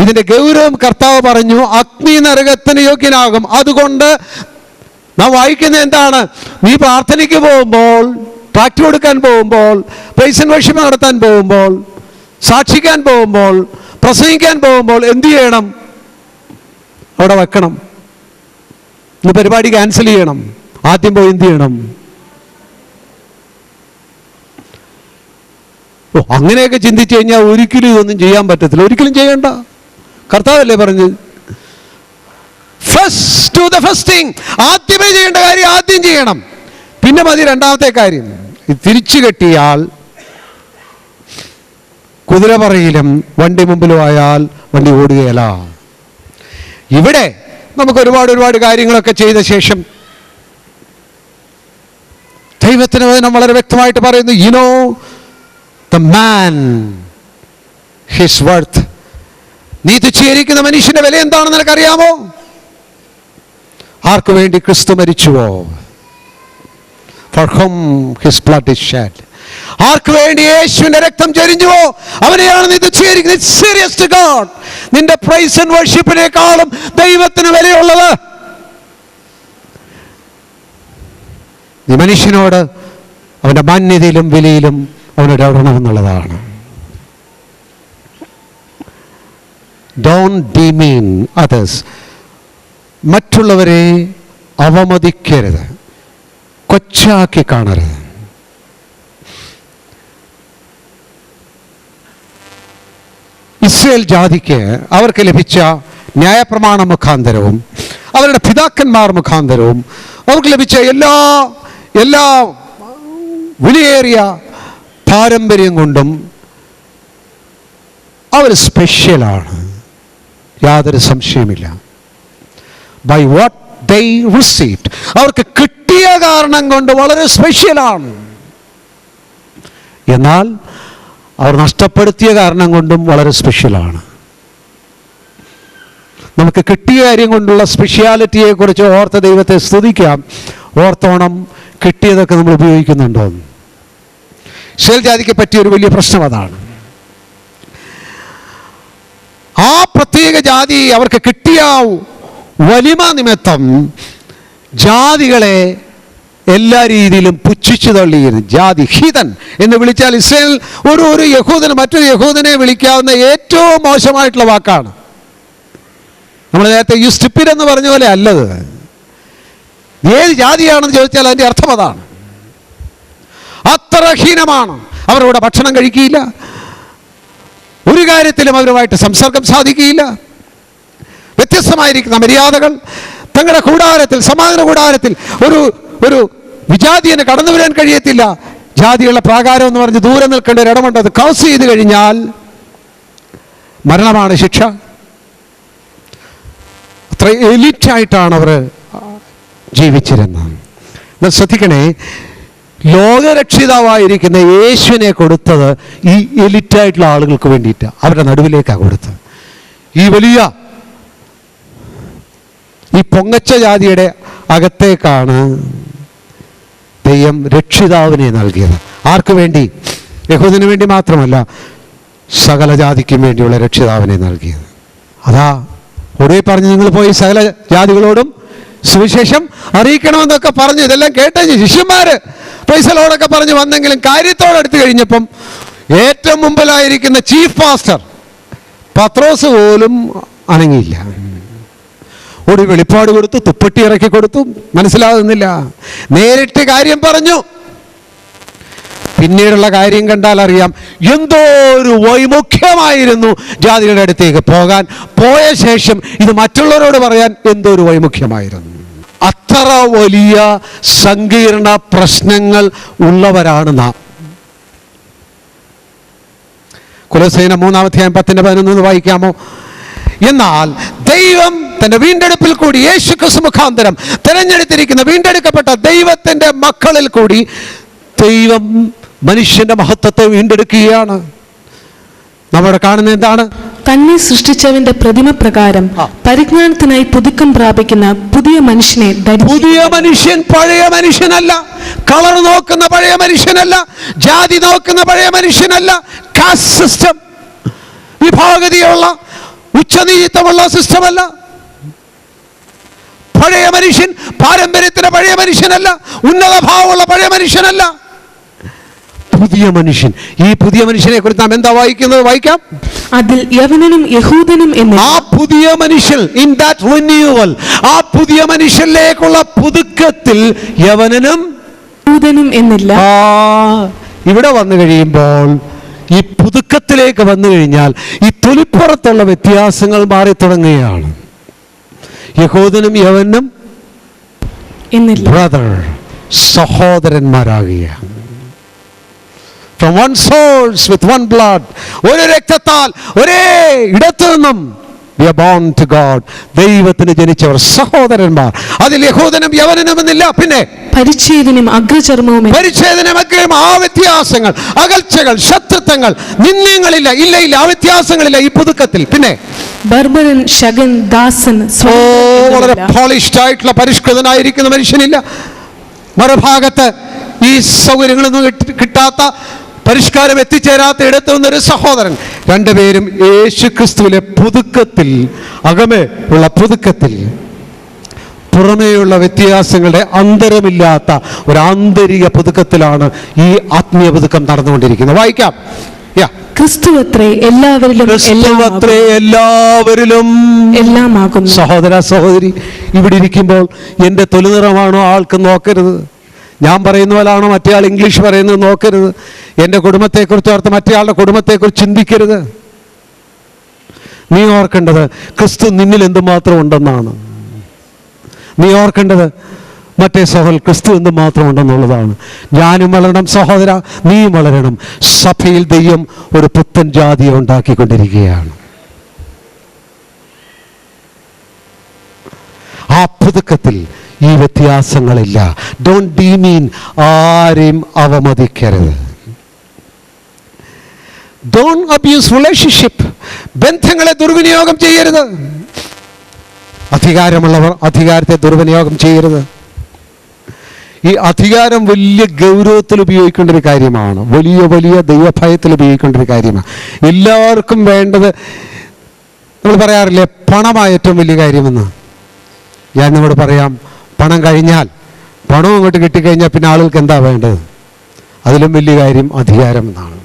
ഇതിന്റെ ഗൗരവം കർത്താവ് പറഞ്ഞു, അഗ്നി നരകത്തിന് യോഗ്യനാകും. അതുകൊണ്ട് നാം വായിക്കുന്നത് എന്താണ്? നീ പ്രാർത്ഥനയ്ക്ക് പോകുമ്പോൾ, ട്രാക്റ്റ് കൊടുക്കാൻ പോകുമ്പോൾ, പ്രൈസ് ആൻഡ് വർഷിപ്പ് നടത്താൻ പോകുമ്പോൾ, സാക്ഷിക്കാൻ പോകുമ്പോൾ, പ്രസംഗിക്കാൻ പോകുമ്പോൾ എന്ത് ചെയ്യണം? അവിടെ വെക്കണം. ഇന്ന് പരിപാടി ക്യാൻസൽ ചെയ്യണം. ആദ്യം പോയി എന്ത് ചെയ്യണം? അങ്ങനെയൊക്കെ ചിന്തിച്ചു കഴിഞ്ഞാൽ ഒരിക്കലും ഇതൊന്നും ചെയ്യാൻ പറ്റത്തില്ല. ഒരിക്കലും ചെയ്യണ്ട. കർത്താവല്ലേ പറഞ്ഞത്, first to the first thing. ആദ്യമേ ചെയ്യേണ്ട കാര്യം ആദ്യം ചെയ്യണം, പിന്നെ മതി രണ്ടാമത്തെ കാര്യം. തിരിച്ചു കെട്ടിയാൽ കുതിരപറയിലും വണ്ടി മുമ്പിലും ആയാൽ വണ്ടി ഓടുകയല്ല. ഇവിടെ നമുക്ക് ഒരുപാട് കാര്യങ്ങളൊക്കെ ചെയ്ത ശേഷം ദൈവത്തിന് വചനം വളരെ വ്യക്തമായിട്ട് പറയുന്നു, you know the man his worth. നീ തുച്ഛീകരിക്കുന്ന മനുഷ്യന്റെ വില എന്താണെന്ന് നിനക്കറിയാമോ? ആർക്കു വേണ്ടി ക്രിസ്തു മരിച്ചുവോ? For whom his blood is shed. ആർക്കു വേണ്ടി യേശുവിന്റെ രക്തം ചൊരിഞ്ഞുവോ അവനെയാണ് നീ തുച്ഛീകരിക്കുന്നത്. It's serious to God. നിന്റെ പ്രൈസ് ആൻഡ് വർഷിപ്പിനേക്കാളും ദൈവത്തിന് വിലയുള്ളത്. നീ മനുഷ്യനോട് അവന്റെ മാന്യതയിലും വിലയിലും അവനോട് ഇടപെടണമെന്നുള്ളതാണ്. Don't demean others. മറ്റുള്ളവരെ അവമതിക്കരുത്, കൊച്ചാക്കി കാണരുത്. ഇസ്രായേൽ ജാതിക്ക് അവർക്ക് ലഭിച്ച ന്യായപ്രമാണ മുഖാന്തരവും അവരുടെ പിതാക്കന്മാർ മുഖാന്തരവും അവർക്ക് ലഭിച്ച എല്ലാ വിലയേറിയ പാരമ്പര്യം കൊണ്ടും അവർ സ്പെഷ്യലാണ്, യാതൊരു സംശയമില്ല. ബൈ വാട്ട് they received, അവർക്ക് കിട്ടിയ കാരണം കൊണ്ട് വളരെ സ്പെഷ്യലാണ്. എന്നാൽ അവർ നഷ്ടപ്പെടുത്തിയ കാരണം കൊണ്ടും വളരെ സ്പെഷ്യലാണ്. നമുക്ക് കിട്ടിയ കാര്യം കൊണ്ടുള്ള സ്പെഷ്യാലിറ്റിയെക്കുറിച്ച് ഓർത്ത ദൈവത്തെ സ്തുതിക്കാം. ഓർത്തോണം കിട്ടിയതൊക്കെ നമ്മൾ ഉപയോഗിക്കുന്നുണ്ടോ? ഇസ്രായേൽ ജാതിക്ക് പറ്റിയൊരു വലിയ പ്രശ്നം അതാണ്. ആ പ്രത്യേക ജാതി അവർക്ക് കിട്ടിയ വലിമ നിമിത്തം ജാതികളെ എല്ലാ രീതിയിലും പുച്ഛിച്ചു തള്ളിയിരുന്നു. ജാതി ഹീതൻ എന്ന് വിളിച്ചാൽ ഇസ്രായേൽ ഒരു യഹൂദന് മറ്റൊരു യഹൂദനെ വിളിക്കാവുന്ന ഏറ്റവും മോശമായിട്ടുള്ള വാക്കാണ്. നമ്മൾ നേരത്തെ ഈ സ്റ്റിപ്പിൻ എന്ന് പറഞ്ഞ പോലെ അല്ലത്. ഏത് ജാതിയാണെന്ന് ചോദിച്ചാൽ അതിൻ്റെ അർത്ഥം അതാണ്. അത്ര ഹീനമാണ്. അവരോട് ഭക്ഷണം കഴിക്കുകയില്ല, ഒരു കാര്യത്തിലും അവരുമായിട്ട് സംസർഗം സാധിക്കുകയില്ല. വ്യത്യസ്തമായിരിക്കുന്ന മര്യാദകൾ. തങ്ങളുടെ കൂടാരത്തിൽ, സമാധാന കൂടാരത്തിൽ ഒരു വിജാതിയന് കടന്നു വരാൻ കഴിയത്തില്ല. ജാതികളുടെ പ്രാകാരം എന്ന് പറഞ്ഞ് ദൂരെ നിൽക്കേണ്ട ഒരു ഇടമുണ്ട്. അത് ക്രോസ് ചെയ്ത് കഴിഞ്ഞാൽ മരണമാണ് ശിക്ഷ. അത്ര എലിറ്റായിട്ടാണ് അവർ ജീവിച്ചിരുന്നത്. എന്നാൽ ശ്രദ്ധിക്കണേ, ലോകരക്ഷിതാവായിരിക്കുന്ന യേശുവിനെ കൊടുത്തത് ഈ എലിറ്റായിട്ടുള്ള ആളുകൾക്ക് വേണ്ടിയിട്ട്, അവരുടെ നടുവിലേക്കാണ് കൊടുത്തത്. ഈ വലിയ ഈ പൊങ്ങച്ച ജാതിയുടെ അകത്തേക്കാണ് ദൈവം രക്ഷിതാവിനെ നൽകിയത്. ആർക്കു വേണ്ടി? യഹൂദന് വേണ്ടി മാത്രമല്ല, സകല ജാതിക്കും വേണ്ടിയുള്ള രക്ഷിതാവിനെ നൽകിയത്. അതാ ഒടുവിൽ പറഞ്ഞു, നിങ്ങൾ പോയി സകല ജാതികളോടും സുവിശേഷം അറിയിക്കണമെന്നൊക്കെ പറഞ്ഞു. ഇതെല്ലാം കേട്ടു ശിഷ്യന്മാര് പൈസലോടൊക്കെ പറഞ്ഞ് വന്നെങ്കിലും കാര്യത്തോടെടുത്തു കഴിഞ്ഞപ്പം ഏറ്റവും മുമ്പിലായിരിക്കുന്ന ചീഫ് പാസ്റ്റർ പത്രോസ് പോലും അനങ്ങിയില്ല. ഒരു വെളിപ്പാട് കൊടുത്തു, തുപ്പട്ടി ഇറക്കി കൊടുത്തു, മനസ്സിലാകുന്നില്ല. നേരിട്ട് കാര്യം പറഞ്ഞു. പിന്നീടുള്ള കാര്യം കണ്ടാൽ അറിയാം എന്തോ ഒരു വൈമുഖ്യമായിരുന്നു ജാതികളുടെ അടുത്തേക്ക് പോകാൻ. പോയ ശേഷം ഇത് മറ്റുള്ളവരോട് പറയാൻ എന്തോ ഒരു വൈമുഖ്യമായിരുന്നു. അത്ര വലിയ സങ്കീർണ പ്രശ്നങ്ങൾ ഉള്ളവരാണ് നാം. കൊലോസ്യർ 3:10-11 വായിക്കാമോ? എന്നാൽ ദൈവം തന്റെ വീണ്ടെടുപ്പിൽ കൂടി യേശു ക്രിസ്തു മുഖാന്തരം തിരഞ്ഞെടുത്തിരിക്കുന്ന വീണ്ടെടുക്കപ്പെട്ട ദൈവത്തിന്റെ മക്കളിൽ കൂടി ദൈവം മനുഷ്യന്റെ മഹത്വത്തെ വീണ്ടെടുക്കുകയാണ്. നമ്മുടെ കാണുന്ന എന്താണ്? തന്നെ സൃഷ്ടിച്ചവന്റെ പ്രതിമ പ്രകാരം പരിജ്ഞാനത്തിനായി പുതുക്കം പ്രാപിക്കുന്ന പുതിയ മനുഷ്യനെ പുതിയ മനുഷ്യൻ പഴയ മനുഷ്യനല്ല. കളർ നോക്കുന്ന പഴയ മനുഷ്യനല്ല. ജാതി നോക്കുന്ന പഴയ മനുഷ്യനല്ല. കാസ്റ്റ് സിസ്റ്റം, വിഭാഗതയുള്ള ഉച്ചനീചിത്വമുള്ള സിസ്റ്റമല്ല. പഴയ മനുഷ്യൻ പാരമ്പര്യത്തിന്റെ പഴയ മനുഷ്യനല്ല. ഉന്നത ഭാവമുള്ള പഴയ മനുഷ്യനല്ല. പുതിയ മനുഷ്യൻ. ഈ പുതിയ മനുഷ്യനെ കുറിച്ച് നാം എന്താ വായിക്കുന്നത്? വായിക്കാം. അതിൽ യവനനും യഹൂദനും എന്ന ആ പുതിയ മനുഷ്യൻ, ഇൻ ദാറ്റ് റിന്യൂവൽ, ആ പുതിയ മനുഷ്യനിലേക്കുള്ള പുതുക്കത്തിൽ യവനനും യഹൂദനും എന്നില്ല. ഇവിടെ വന്നു കഴിയുമ്പോൾ, ഈ പുതുക്കത്തിലേക്ക് വന്നു കഴിഞ്ഞാൽ ഈ തൊലിപ്പുറത്തുള്ള വ്യത്യാസങ്ങൾ മാറി തുടങ്ങുകയാണ്. യഹൂദനും യവനും എന്നില്ല, brother, സഹോദരന്മാരാകുകയാണ്. From one source with one blood, ഒരേ രക്തത്താൽ ഒരേ ഇടത്തു നിന്നും we are born to God. ദൈവത്തിന് ജനിച്ചവർ സഹോദരന്മാർ. അതിൽ യഹൂദനും യവനനും എന്നില്ല. പിന്നെ പരിച്ഛേദനും അഗ്രചർമ്മവും, പരിച്ഛേദനം അഗ്രചർമ്മം, ആ വ്യത്യാസങ്ങൾ, അകൽച്ചകൾ, ശത്രുത്വങ്ങൾ, നിന്ദ്യങ്ങളില്ല. ഇല്ല, ആ വ്യത്യാസങ്ങളില്ല ഈ പുതുക്കത്തിൽ. പിന്നെ ബർബരൻ, ശകൻ, ദാസൻ, വളരെ പോളിഷ്ഡ് ആയിട്ടുള്ള പരിഷ്കൃതനായിരിക്കുന്ന മനുഷ്യനില്ല. മറുഭാഗത്ത് ഈ സൗകര്യങ്ങളൊന്നും കിട്ടാത്ത, പരിഷ്കാരം എത്തിച്ചേരാത്ത ഇടത്തു നിന്നൊരു സഹോദരൻ. രണ്ടുപേരും യേശു ക്രിസ്തുവിലെ പുതുക്കത്തിൽ, അകമേ ഉള്ള പുതുക്കത്തിൽ, പുറമേയുള്ള വ്യത്യാസങ്ങളുടെ അന്തരമില്ലാത്ത ഒരു ആന്തരിക പുതുക്കത്തിലാണ് ഈ ആത്മീയ പുതുക്കം നടന്നുകൊണ്ടിരിക്കുന്നത്. വായിക്കാം. ക്രിസ്തുവത്രേ എല്ലാവരിലും എല്ലാമാകുന്നു. സഹോദര സഹോദരി, ഇവിടെ ഇരിക്കുമ്പോൾ എൻ്റെ തൊലിനിറമാണോ ആൾക്ക് നോക്കരുത്. ഞാൻ പറയുന്ന പോലാണോ മറ്റേ ആൾ ഇംഗ്ലീഷ് പറയുന്നത് നോക്കരുത്. എൻ്റെ കുടുംബത്തെക്കുറിച്ച് ഓർത്ത് മറ്റേ ആളുടെ കുടുംബത്തെക്കുറിച്ച് ചിന്തിക്കരുത്. നീ ഓർക്കേണ്ടത് ക്രിസ്തു നിന്നിൽ എന്തുമാത്രം ഉണ്ടെന്നാണ്. നീ ഓർക്കേണ്ടത് മറ്റേ സഹോദരൻ ക്രിസ്തു എന്തുമാത്രം ഉണ്ടെന്നുള്ളതാണ്. ഞാനും വളരണം സഹോദര, നീയും വളരണം. സഭയിൽ ദൈവം ഒരു പുത്തൻ ജാതിയെ ഉണ്ടാക്കിക്കൊണ്ടിരിക്കുകയാണ്. ആ പുതുക്കത്തിൽ ഈ വ്യത്യാസങ്ങളില്ല. ഡോണ്ട് ഡീമീൻ, ആരെയും അവമതിക്കരുത്. Don't abuse relationship. ബന്ധങ്ങളെ ദുർവിനിയോഗം ചെയ്യരുത്. അധികാരമുള്ളവർ അധികാരത്തെ ദുർവിനിയോഗം ചെയ്യരുത്. ഈ അധികാരം വലിയ ഗൗരവത്തിൽ ഉപയോഗിക്കേണ്ട ഒരു കാര്യമാണ്. വലിയ വലിയ ദൈവഭയത്തിൽ ഉപയോഗിക്കേണ്ട ഒരു കാര്യമാണ്. എല്ലാവർക്കും വേണ്ടത്, നമ്മൾ പറയാറില്ലേ, പണമാണ് ഏറ്റവും വലിയ കാര്യമെന്ന്. ഞാൻ നിങ്ങളോട് പറയാം, പണം കഴിഞ്ഞാൽ, പണം അങ്ങോട്ട് കിട്ടിക്കഴിഞ്ഞാൽ പിന്നെ ആളുകൾക്ക് എന്താ വേണ്ടത്? അതിലും വലിയ കാര്യം അധികാരം എന്നാണ്.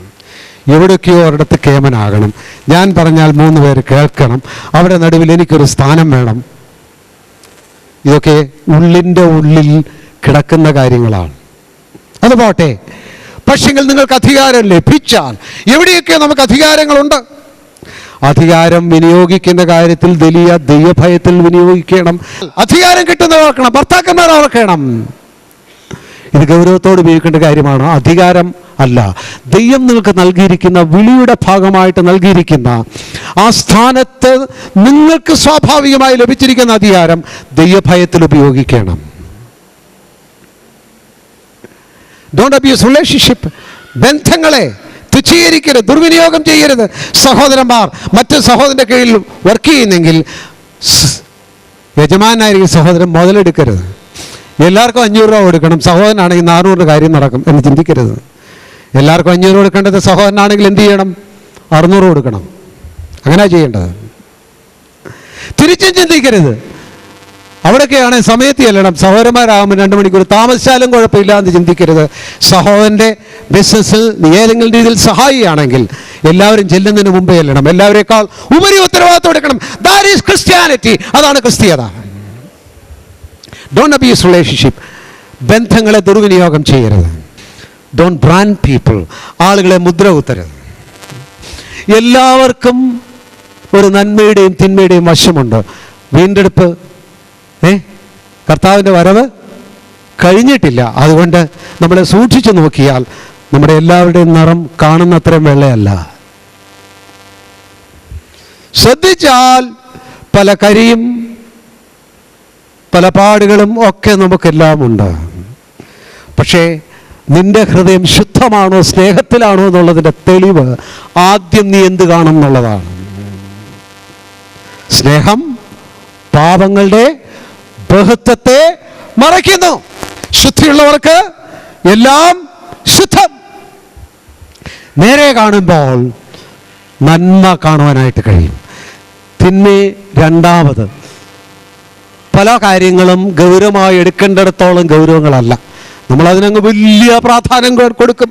എവിടെയൊക്കെയോ ഒരിടത്ത് കേമനാകണം. ഞാൻ പറഞ്ഞാൽ 3 പേര് കേൾക്കണം. അവരുടെ നടുവിൽ എനിക്കൊരു സ്ഥാനം വേണം. ഇതൊക്കെ ഉള്ളിൻ്റെ ഉള്ളിൽ കിടക്കുന്ന കാര്യങ്ങളാണ്. അത് പോട്ടെ, പക്ഷെങ്കിൽ നിങ്ങൾക്ക് അധികാരം ലഭിച്ചാൽ, എവിടെയൊക്കെ നമുക്ക് അധികാരങ്ങളുണ്ട്, അധികാരം വിനിയോഗിക്കുന്ന കാര്യത്തിൽ വലിയ ദൈവഭയത്തിൽ വിനിയോഗിക്കണം. അധികാരം കിട്ടുന്നവർ ഓർക്കണം, ഭർത്താക്കന്മാർ ഓർക്കണം. ഇത് ഗൗരവത്തോട് ഉപയോഗിക്കേണ്ട കാര്യമാണ്. അധികാരം അല്ല, ദൈവം നിങ്ങൾക്ക് നൽകിയിരിക്കുന്ന, വിളിയുടെ ഭാഗമായിട്ട് നൽകിയിരിക്കുന്ന ആ സ്ഥാനത്ത് നിങ്ങൾക്ക് സ്വാഭാവികമായി ലഭിച്ചിരിക്കുന്ന അധികാരം ദൈവഭയത്തിൽ ഉപയോഗിക്കണം. Don't abuse relationship. ബന്ധങ്ങളെ തുച്ഛീകരിക്കരുത്, ദുർവിനിയോഗം ചെയ്യരുത്. സഹോദരന്മാർ മറ്റു സഹോദരൻ്റെ കീഴിൽ വർക്ക് ചെയ്യുന്നെങ്കിൽ യജമാനായിരിക്കും സഹോദരൻ മുതലെടുക്കരുത്. എല്ലാവർക്കും 500 രൂപ കൊടുക്കണം, സഹോദരനാണെങ്കിൽ 400 കാര്യം നടക്കും എന്ന് ചിന്തിക്കരുത്. എല്ലാവർക്കും 500 കൊടുക്കേണ്ടത് സഹോദരനാണെങ്കിൽ എന്ത് ചെയ്യണം? 600 കൊടുക്കണം. അങ്ങനെ ചെയ്യേണ്ടത്. തിരിച്ചും ചിന്തിക്കരുത്. അവിടെയൊക്കെയാണ് സമയത്ത് ചെല്ലണം. സഹോദരന്മാരാകുമ്പോൾ 2 മണിക്കൂർ താമസിച്ചാലും കുഴപ്പമില്ല എന്ന് ചിന്തിക്കരുത്. സഹോദരൻ്റെ ബിസിനസ്സിൽ ഏതെങ്കിലും രീതിയിൽ സഹായിയാണെങ്കിൽ എല്ലാവരും ചെല്ലുന്നതിന് മുമ്പേ ചെല്ലണം. എല്ലാവരേക്കാൾ ഉപരി ഉത്തരവാദിത്വം എടുക്കണം. That is Christianity. അതാണ് ക്രിസ്തീയത. Don't abuse relationship. ബന്ധങ്ങളെ ദുർവിനിയോഗം ചെയ്യരുത്. Don't brand people. ആളുകളെ മുദ്ര കുത്തരുത്. എല്ലാവർക്കും ഒരു നന്മയുടെയും തിന്മയുടെയും വശമുണ്ട്. വീണ്ടെടുപ്പ്, കർത്താവിൻ്റെ വരവ് കഴിഞ്ഞിട്ടില്ല. അതുകൊണ്ട് നമ്മളെ സൂക്ഷിച്ചു നോക്കിയാൽ നമ്മുടെ എല്ലാവരുടെയും നിറം കാണുന്നത്രയും വെള്ളയല്ല. ശ്രദ്ധിച്ചാൽ പല കരിയും പല പാടുകളും ഒക്കെ നമുക്കെല്ലാം ഉണ്ട്. പക്ഷേ നിന്റെ ഹൃദയം ശുദ്ധമാണോ, സ്നേഹത്തിലാണോ എന്നുള്ളതിൻ്റെ തെളിവ് ആദ്യം നീ എന്ത് കാണും എന്നുള്ളതാണ്. സ്നേഹം പാപങ്ങളുടെ ബഹുത്വത്തെ മറയ്ക്കുന്നു. ശുദ്ധിയുള്ളവർക്ക് എല്ലാം ശുദ്ധം. നേരെ കാണുമ്പോൾ നന്മ കാണുവാനായിട്ട് കഴിയും. തിന്മയെ രണ്ടാമത്. പല കാര്യങ്ങളും ഗൗരവമായി എടുക്കേണ്ടിടത്തോളം ഗൗരവങ്ങളല്ല. നമ്മളതിനങ്ങ് വലിയ പ്രാധാന്യം കൊടുക്കും.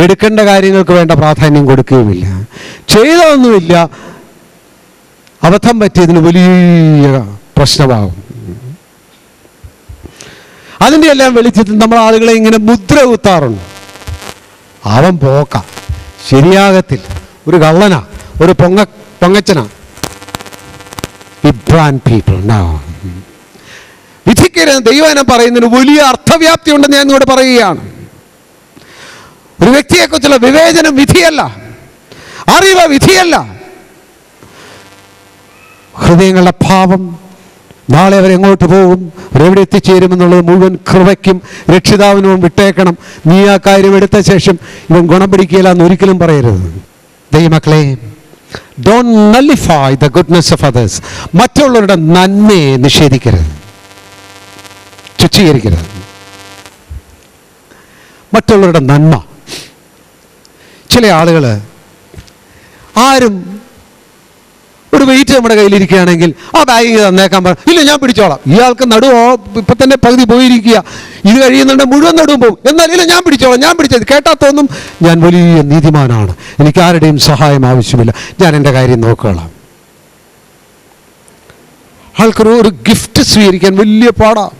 എടുക്കേണ്ട കാര്യങ്ങൾക്ക് വേണ്ട പ്രാധാന്യം കൊടുക്കുകയുമില്ല. ചെയ്തൊന്നുമില്ല, അബദ്ധം പറ്റിയതിന് വലിയ പ്രശ്നമാകും. അതിൻ്റെ എല്ലാം വെളിച്ചത്തിൽ നമ്മൾ ആളുകളെ ഇങ്ങനെ മുദ്ര കുത്താറുണ്ട്. അവൻ പോക്ക, ശരിയാകത്തില്ല, ഒരു കള്ളനാ, ഒരു പൊങ്ങച്ചനാ. വിധിക്കരുത്. ദൈവനം പറയുന്നതിന് വലിയ അർത്ഥവ്യാപ്തി ഉണ്ടെന്ന് ഞാൻ ഇങ്ങോട്ട് പറയുകയാണ്. ഒരു വ്യക്തിയെക്കുറിച്ചുള്ള വിവേചനം വിധിയല്ല, അറിവ് വിധിയല്ല. ഹൃദയങ്ങളുടെ ഭാവം, നാളെ അവരെങ്ങോട്ട് പോകും, അവരെവിടെ എത്തിച്ചേരുമെന്നുള്ളത് മുഴുവൻ കൃപയ്ക്കും രക്ഷിതാവിനും വിട്ടേക്കണം. നീ ആ കാര്യം എടുത്ത ശേഷം ഇവൻ ഗുണം പിടിക്കുകയില്ല എന്ന് ഒരിക്കലും പറയരുത്. ദൈവമക്കളെ, don't nullify the goodness of others. മറ്റുള്ളവരുടെ നന്മയെ നിഷേധിക്കരുത്, തുച്ഛീകരിക്കരുത്. മറ്റുള്ളവരുടെ നന്മ. ചില ആളുകൾ ആരും ഒരു വെയിറ്റ് നമ്മുടെ കയ്യിലിരിക്കുകയാണെങ്കിൽ ആ ബാഗ് തന്നേക്കാൻ പറ, ഇല്ല ഞാൻ പിടിച്ചോളാം. ഇയാൾക്ക് നടുവോ ഇപ്പം തന്നെ പകുതി പോയിരിക്കുക, ഇത് കഴിയുന്നുണ്ട് മുഴുവൻ നടുവും പോകും. എന്നാൽ ഇല്ല ഞാൻ പിടിച്ചോളാം, ഞാൻ പിടിച്ചത് കേട്ടാൽ തോന്നും ഞാൻ വലിയ നീതിമാനാണ്, എനിക്ക് ആരുടെയും സഹായം ആവശ്യമില്ല, ഞാൻ എൻ്റെ കാര്യം നോക്കിക്കൊള്ളാം. ആൾക്കൊരു ഒരു ഗിഫ്റ്റ് സ്വീകരിക്കാൻ വലിയ പാടാണ്,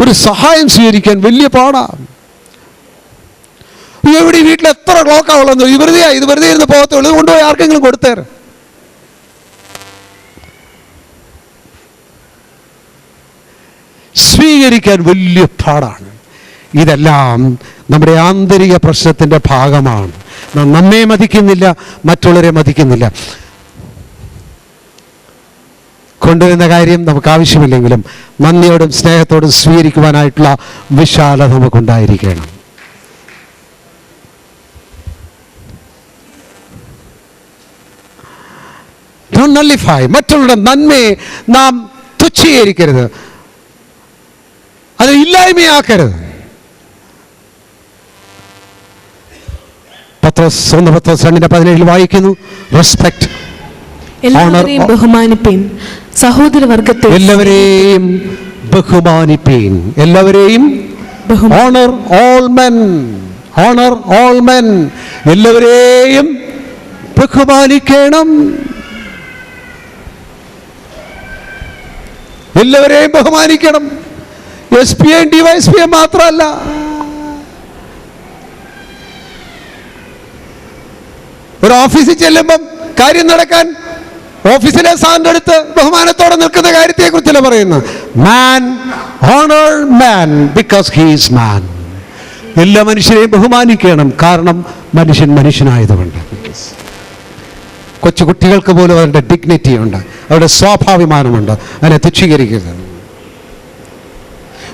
ഒരു സഹായം സ്വീകരിക്കാൻ വലിയ പാടാണ്. എവിടെ വീട്ടിൽ എത്ര ക്ലോക്കാണ് ഉള്ളതെന്ന്, ഇത് വെറുതെ ഇരുന്ന് പോകത്തുള്ളൂ, ഇത് കൊണ്ടുപോയി ആർക്കെങ്കിലും കൊടുത്തേര്. സ്വീകരിക്കാൻ വലിയ പാടാണ്. ഇതെല്ലാം നമ്മുടെ ആന്തരിക പ്രശ്നത്തിൻ്റെ ഭാഗമാണ്. നമ്മെ മതിക്കുന്നില്ല, മറ്റുള്ളവരെ മതിക്കുന്നില്ല. കൊണ്ടുവരുന്ന കാര്യം നമുക്ക് ആവശ്യമില്ലെങ്കിലും നന്ദിയോടും സ്നേഹത്തോടും സ്വീകരിക്കുവാനായിട്ടുള്ള വിശാലത നമുക്കുണ്ടായിരിക്കണം. Don't nullify. മറ്റുള്ളവരുടെ നന്മയെ നാം തുച്ഛീകരിക്കരുത്, അത് ഇല്ലായ്മയാക്കരുത്. പത്രോസ് 1:17 വായിക്കുന്നു, റെസ്പെക്ട്, എല്ലാവരെയും ബഹുമാനിപ്പീൻ, സഹോദരവർഗത്തെ എല്ലാവരെയും ബഹുമാനിപ്പീൻ, എല്ലാവരെയും honour all men, honour all men, എല്ലാവരെയും ബഹുമാനിക്കണം, എല്ലാവരെയും ബഹുമാനിക്കണം. SP DYSP മാത്രമല്ല, ഒരു ഓഫീസിൽ ചെല്ലുമ്പം കാര്യം നടക്കാൻ ഓഫീസിലെ സാറിൻ്റെ അടുത്ത് ബഹുമാനത്തോടെ നിൽക്കുന്ന കാര്യത്തെ കുറിച്ചല്ല പറയുന്നത്. Man, honour man because he is man. എല്ലാ മനുഷ്യരെയും ബഹുമാനിക്കണം, കാരണം മനുഷ്യൻ മനുഷ്യനായതുകൊണ്ട്. കൊച്ചു കുട്ടികൾക്ക് പോലും അവരുടെ ഡിഗ്നിറ്റി ഉണ്ട്, അവരുടെ സ്വാഭാവിമാനമുണ്ട്, അതിനെ തുച്ഛീകരിക്കരുത്.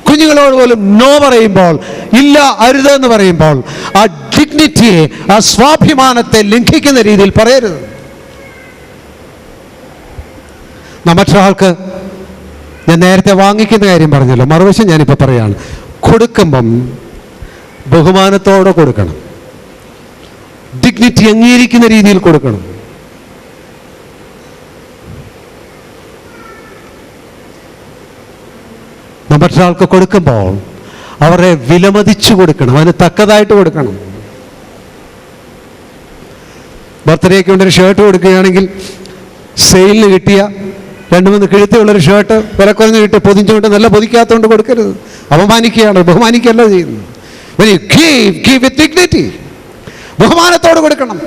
കുഞ്ഞുങ്ങളോട് പോലും നോ പറയുമ്പോൾ, ഇല്ല അരുതെന്ന് പറയുമ്പോൾ, ആ ഡിഗ്നിറ്റിയെ, ആ സ്വാഭിമാനത്തെ ലംഘിക്കുന്ന രീതിയിൽ പറയരുത്. മറ്റൊരാൾക്ക് ഞാൻ നേരത്തെ വാങ്ങിക്കുന്ന കാര്യം പറഞ്ഞല്ലോ, മറുവശം ഞാനിപ്പോൾ പറയാണ്. കൊടുക്കുമ്പം ബഹുമാനത്തോടെ കൊടുക്കണം, ഡിഗ്നിറ്റി അംഗീകരിക്കുന്ന രീതിയിൽ കൊടുക്കണം. മറ്റൊരാൾക്ക് കൊടുക്കുമ്പോൾ അവരെ വിലമതിച്ചു കൊടുക്കണം, അതിന് തക്കതായിട്ട് കൊടുക്കണം. ബർത്ത്ഡേക്ക് വേണ്ടി ഒരു ഷർട്ട് കൊടുക്കുകയാണെങ്കിൽ സെയിലിന് കിട്ടിയ 2-3 കിഴുത്തുള്ളൊരു ഷർട്ട് വില കുറഞ്ഞ് കിട്ടിയ പൊതിച്ചുകൊണ്ട് നല്ല പൊതിക്കാത്തതുകൊണ്ട് കൊടുക്കരുത്, അപമാനിക്കുകയാണ്, ബഹുമാനിക്കുകയല്ല ചെയ്യുന്നത്. Give with dignity, ബഹുമാനത്തോട് കൊടുക്കണം.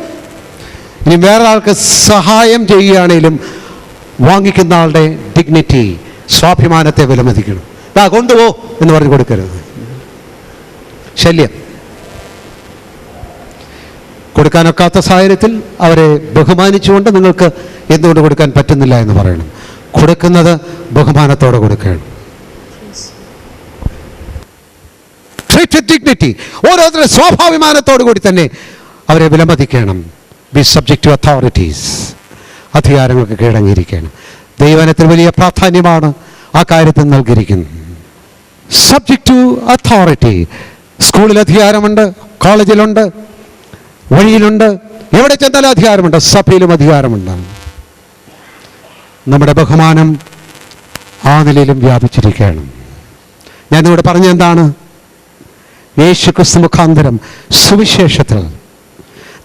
ഇനി വേറെ ആൾക്ക് സഹായം ചെയ്യുകയാണെങ്കിലും വാങ്ങിക്കുന്ന ആളുടെ ഡിഗ്നിറ്റി, സ്വാഭിമാനത്തെ വിലമതിക്കണം. കൊണ്ടുപോ എന്ന് പറഞ്ഞ് കൊടുക്കരുത്. ശല്യം. കൊടുക്കാനൊക്കാത്ത സാഹചര്യത്തിൽ അവരെ ബഹുമാനിച്ചുകൊണ്ട് നിങ്ങൾക്ക് എന്തുകൊണ്ട് കൊടുക്കാൻ പറ്റുന്നില്ല എന്ന് പറയണം. കൊടുക്കുന്നത് ബഹുമാനത്തോടെ കൊടുക്കണം. Treat with dignity. ഓരോരുത്തരുടെ സ്വാഭാവിമാനത്തോടു കൂടി തന്നെ അവരെ വിലമതിക്കണം. Be subject to authorities. അധികാരങ്ങൾക്ക് കീഴടങ്ങിയിരിക്കണം. ദൈവനത്തിന് വലിയ പ്രാധാന്യമാണ് ആ കാര്യത്തിൽ നൽകിയിരിക്കുന്നത്. Subject to authority. സ്കൂളിൽ അധികാരമുണ്ട്, കോളേജിലുണ്ട്, വഴിയിലുണ്ട്, എവിടെ ചെന്നാലും അധികാരമുണ്ട്, സഭയിലും അധികാരമുണ്ട്. നമ്മുടെ ബഹുമാനം ആ നിലയിലും വ്യാപിച്ചിരിക്കുകയാണ്. ഞാനിവിടെ പറഞ്ഞെന്താണ്? യേശു ക്രിസ്തു മുഖാന്തരം സുവിശേഷത്തിൽ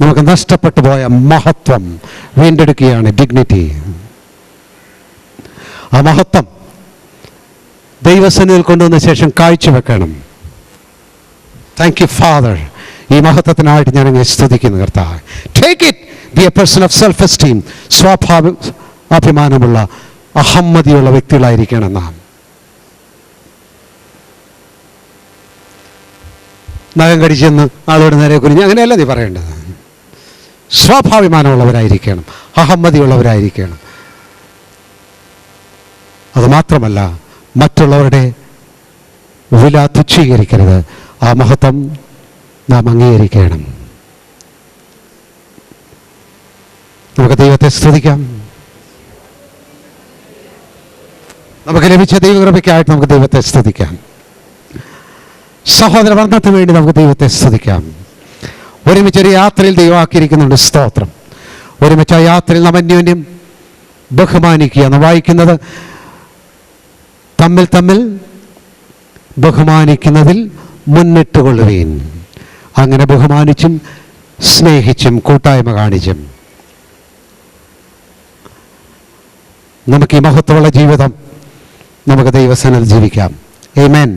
നമുക്ക് നഷ്ടപ്പെട്ടു പോയ മഹത്വം വീണ്ടെടുക്കുകയാണ്, ഡിഗ്നിറ്റി. ആ മഹത്വം ദൈവസന്നിധിയിൽ കൊണ്ടുവന്ന ശേഷം കാഴ്ചവെക്കണം. Thank you father. ഈ മഹത്വത്തിനായിട്ട് ഞാൻ അങ്ങ് സ്തുതിക്കുന്നു കർത്താവേ. Take it. Be a person of self esteem. സ്വാഭിമാനമുള്ള, അഹമ്മതിയുള്ള വ്യക്തികളായിരിക്കണം നാം. നഖം കടിച്ചെന്ന് ആളോട് നേരെ കുനിഞ്ഞ് അങ്ങനെയല്ല നീ പറയേണ്ടത്. സ്വാഭാവിമാനമുള്ളവരായിരിക്കണം, അഹമ്മതിയുള്ളവരായിരിക്കണം. അതുമാത്രമല്ല, മറ്റുള്ളവരുടെ വില തുച്ഛീകരിക്കരുത്. ആ മഹത്വം നാം അംഗീകരിക്കണം. നമുക്ക് ദൈവത്തെ സ്തുതിക്കാം. നമുക്ക് ലഭിച്ച ദൈവകൃപയ്ക്കായിട്ട് നമുക്ക് ദൈവത്തെ സ്തുതിക്കാം. സഹോദര വർണ്ണത്തിന് വേണ്ടി നമുക്ക് ദൈവത്തെ സ്തുതിക്കാം. ഒരുമിച്ചൊരു യാത്രയിൽ ദൈവമാക്കിയിരിക്കുന്നുണ്ട്. സ്തോത്രം. ഒരുമിച്ച് ആ യാത്രയിൽ നാം അന്യോന്യം ബഹുമാനിക്കുക എന്ന് വായിക്കുന്നത്. തമ്മിൽ തമ്മിൽ ബഹുമാനിക്കുന്നതിൽ മുന്നിട്ടുകൊള്ളുവീൻ. അങ്ങനെ ബഹുമാനിച്ചും സ്നേഹിച്ചും കൂട്ടായ്മ കാണിച്ചും നമുക്ക് ഈ മഹത്വമുള്ള ജീവിതം നമുക്ക് ദൈവസന്നിധിയിൽ ജീവിക്കാം. ആമേൻ.